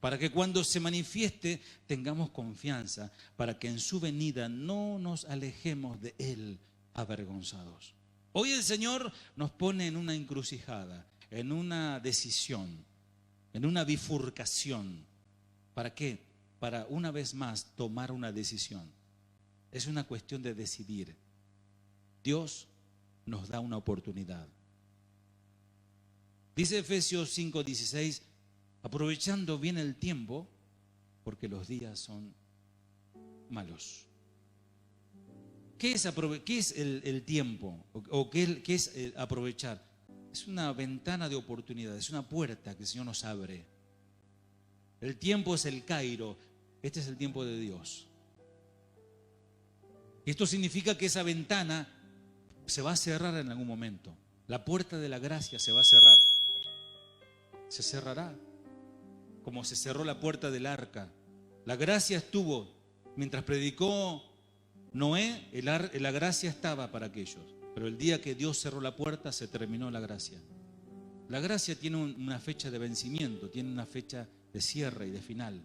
para que cuando se manifieste tengamos confianza, para que en su venida no nos alejemos de Él avergonzados. Hoy el Señor nos pone en una encrucijada, en una decisión, en una bifurcación. ¿Para qué? Para una vez más tomar una decisión. Es una cuestión de decidir. Dios nos da una oportunidad. Dice Efesios 5:16, aprovechando bien el tiempo, porque los días son malos. ¿Qué es el tiempo? ¿O qué es aprovechar? Es una ventana de oportunidad, es una puerta que el Señor nos abre. El tiempo es el Cairo, este es el tiempo de Dios. Esto significa que esa ventana se va a cerrar en algún momento. La puerta de la gracia se va a cerrar. Se cerrará, como se cerró la puerta del arca. La gracia estuvo, mientras predicó Noé, la gracia estaba para aquellos. Pero el día que Dios cerró la puerta, se terminó la gracia. La gracia tiene una fecha de vencimiento, tiene una fecha de cierre y de final.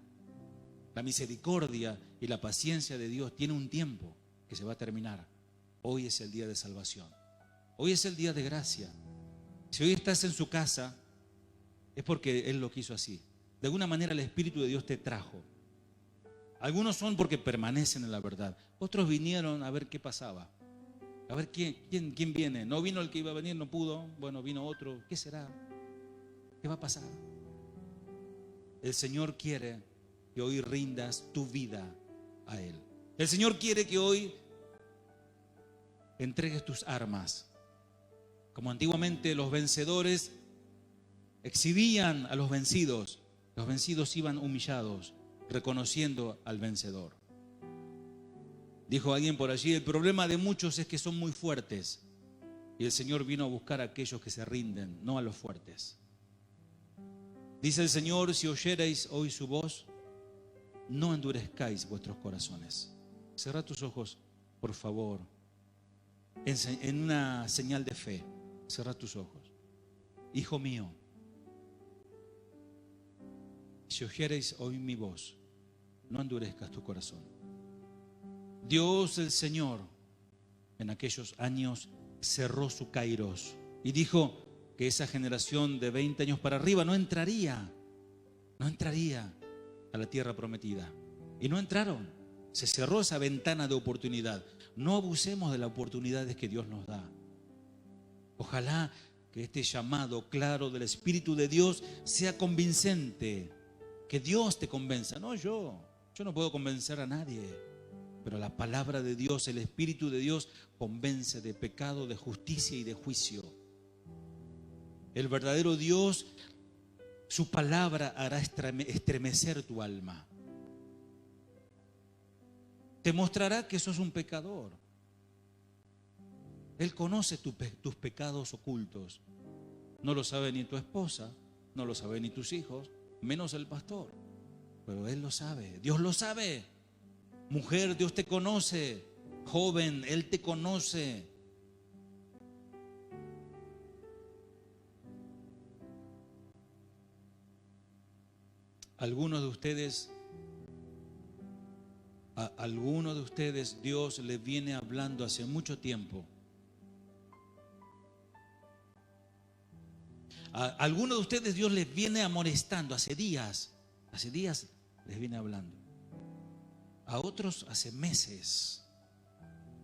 La misericordia y la paciencia de Dios tiene un tiempo que se va a terminar. Hoy es el día de salvación. Hoy es el día de gracia. Si hoy estás en su casa, es porque Él lo quiso así. De alguna manera el Espíritu de Dios te trajo. Algunos son porque permanecen en la verdad. Otros vinieron a ver qué pasaba. A ver quién viene. No vino el que iba a venir, no pudo. Bueno, vino otro. ¿Qué será? ¿Qué va a pasar? El Señor quiere que hoy rindas tu vida a Él. El Señor quiere que hoy entregues tus armas. Como antiguamente los vencedores exhibían a los vencidos iban humillados, reconociendo al vencedor. Dijo alguien por allí, el problema de muchos es que son muy fuertes, y el Señor vino a buscar a aquellos que se rinden, no a los fuertes. Dice el Señor, si oyereis hoy su voz, no endurezcáis vuestros corazones. Cerrá tus ojos, por favor, en una señal de fe. Cerrá tus ojos. Hijo mío, si oyereis hoy mi voz, no endurezcas tu corazón. Dios el Señor en aquellos años cerró su kairos y dijo que esa generación de 20 años para arriba no entraría a la tierra prometida. Y no entraron. Se cerró esa ventana de oportunidad. No abusemos de las oportunidades que Dios nos da. Ojalá que este llamado claro del Espíritu de Dios sea convincente. Que Dios te convenza, no yo. Yo no puedo convencer a nadie. Pero la palabra de Dios, el Espíritu de Dios, convence de pecado, de justicia y de juicio. El verdadero Dios, su palabra hará estremecer tu alma. Te mostrará que sos un pecador. Él conoce tus pecados ocultos. No lo sabe ni tu esposa, no lo sabe ni tus hijos, menos el pastor. pero Él lo sabe, Dios lo sabe. Mujer, Dios te conoce. Joven, Él te conoce. Algunos de ustedes Dios les viene hablando hace mucho tiempo. A algunos de ustedes Dios les viene amonestando hace días les viene hablando. A otros hace meses.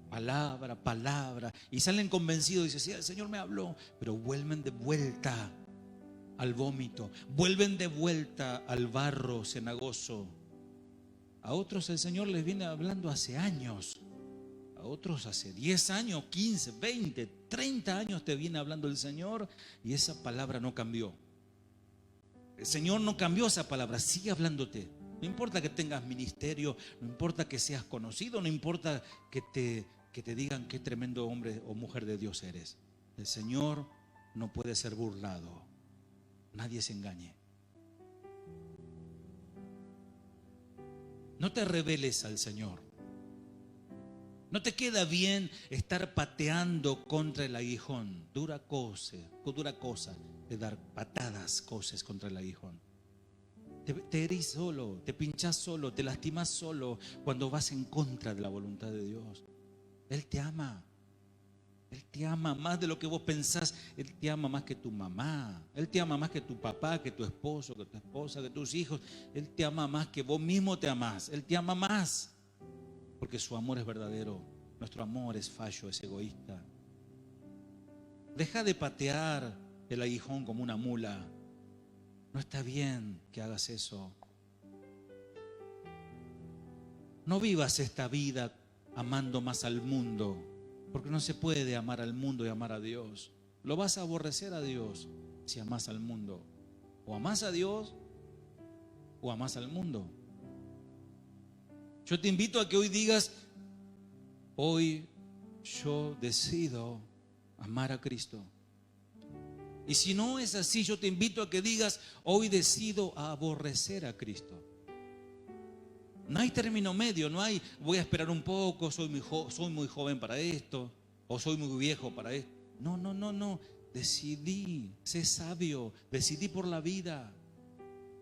Palabra, y salen convencidos y dicen, sí, el Señor me habló, pero vuelven de vuelta al vómito, vuelven de vuelta al barro cenagoso. A otros el Señor les viene hablando hace años, a otros hace 10 años, 15, 20, 30 años te viene hablando el Señor y esa palabra no cambió. El Señor no cambió esa palabra, sigue hablándote. No importa que tengas ministerio, no importa que seas conocido, no importa que te digan qué tremendo hombre o mujer de Dios eres. El Señor no puede ser burlado. Nadie se engañe. No te rebeles al Señor. No te queda bien estar pateando contra el aguijón. Dura cosa de dar patadas, cosas contra el aguijón. Te herís solo, te pinchás solo, te lastimás solo cuando vas en contra de la voluntad de Dios. Él te ama. Él te ama más de lo que vos pensás. Él te ama más que tu mamá. Él te ama más que tu papá, que tu esposo, que tu esposa, que tus hijos. Él te ama más que vos mismo te amás. Él te ama más. Porque su amor es verdadero. Nuestro amor es fallo, es egoísta. Deja de patear el aguijón como una mula. No está bien que hagas eso. No vivas esta vida amando más al mundo, porque no se puede amar al mundo y amar a Dios. Lo vas a aborrecer a Dios si amás al mundo. O amás a Dios o amás al mundo. Yo te invito a que hoy digas, hoy yo decido amar a Cristo. Y si no es así, yo te invito a que digas, hoy decido aborrecer a Cristo. No hay término medio, no hay voy a esperar un poco, soy muy joven para esto, o soy muy viejo para esto. No. Decidí, sé sabio, decidí por la vida,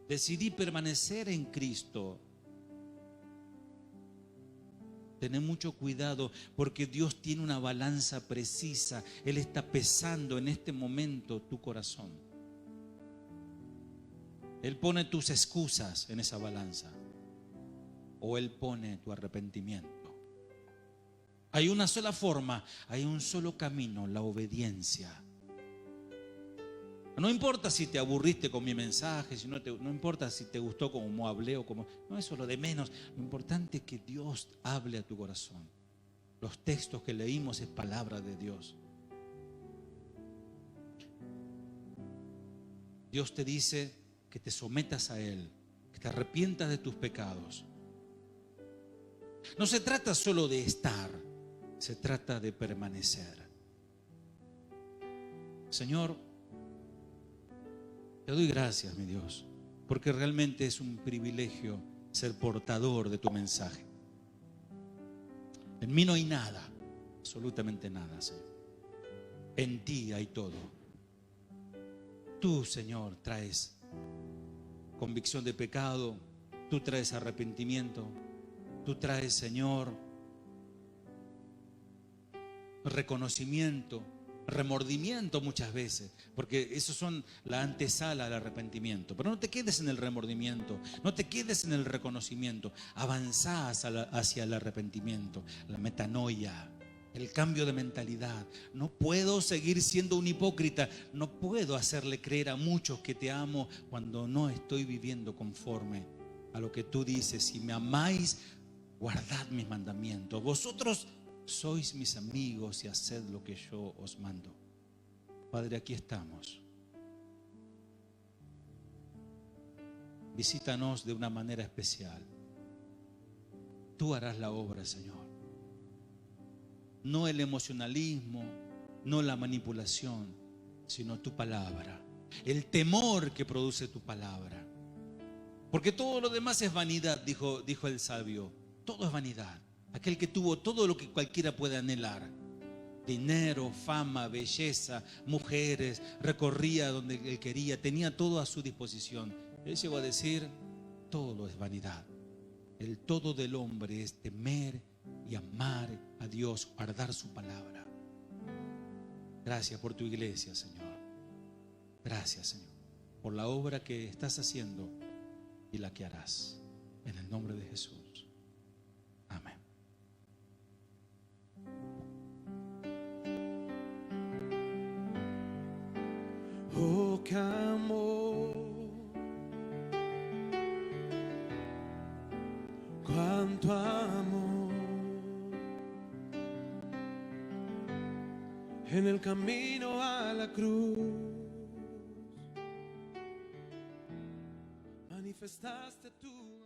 decidí permanecer en Cristo. Tené mucho cuidado porque Dios tiene una balanza precisa. Él está pesando en este momento tu corazón. Él pone tus excusas en esa balanza. O Él pone tu arrepentimiento. Hay una sola forma, hay un solo camino, la obediencia. No importa si te aburriste con mi mensaje, no importa si te gustó como hablé o como... No, eso es lo de menos. Lo importante es que Dios hable a tu corazón. Los textos que leímos es palabra de Dios. Dios te dice que te sometas a Él, que te arrepientas de tus pecados. No se trata solo de estar, se trata de permanecer. Señor, te doy gracias, mi Dios, porque realmente es un privilegio ser portador de tu mensaje. En mí no hay nada, absolutamente nada, Señor. En ti hay todo. Tú, Señor, traes convicción de pecado, tú traes arrepentimiento. Tú traes, Señor, reconocimiento, remordimiento muchas veces, porque esos son la antesala al arrepentimiento. Pero no te quedes en el remordimiento, no te quedes en el reconocimiento. Avanzá hacia el arrepentimiento, la metanoia, el cambio de mentalidad. No puedo seguir siendo un hipócrita, no puedo hacerle creer a muchos que te amo cuando no estoy viviendo conforme a lo que tú dices. Si me amáis, guardad mis mandamientos. Vosotros sois mis amigos y haced lo que yo os mando. Padre, aquí estamos. Visítanos de una manera especial. Tú harás la obra, Señor. No el emocionalismo, no la manipulación, sino tu palabra. El temor que produce tu palabra. Porque todo lo demás es vanidad, dijo el sabio. Todo es vanidad. Aquel que tuvo todo lo que cualquiera puede anhelar. Dinero, fama, belleza, mujeres, recorría donde él quería, tenía todo a su disposición. Él llegó a decir, todo es vanidad. El todo del hombre es temer y amar a Dios, guardar su palabra. Gracias por tu iglesia, Señor. Gracias, Señor, por la obra que estás haciendo y la que harás. En el nombre de Jesús. Amén. Oh, qué amor, cuánto amor en el camino a la cruz manifestaste tú.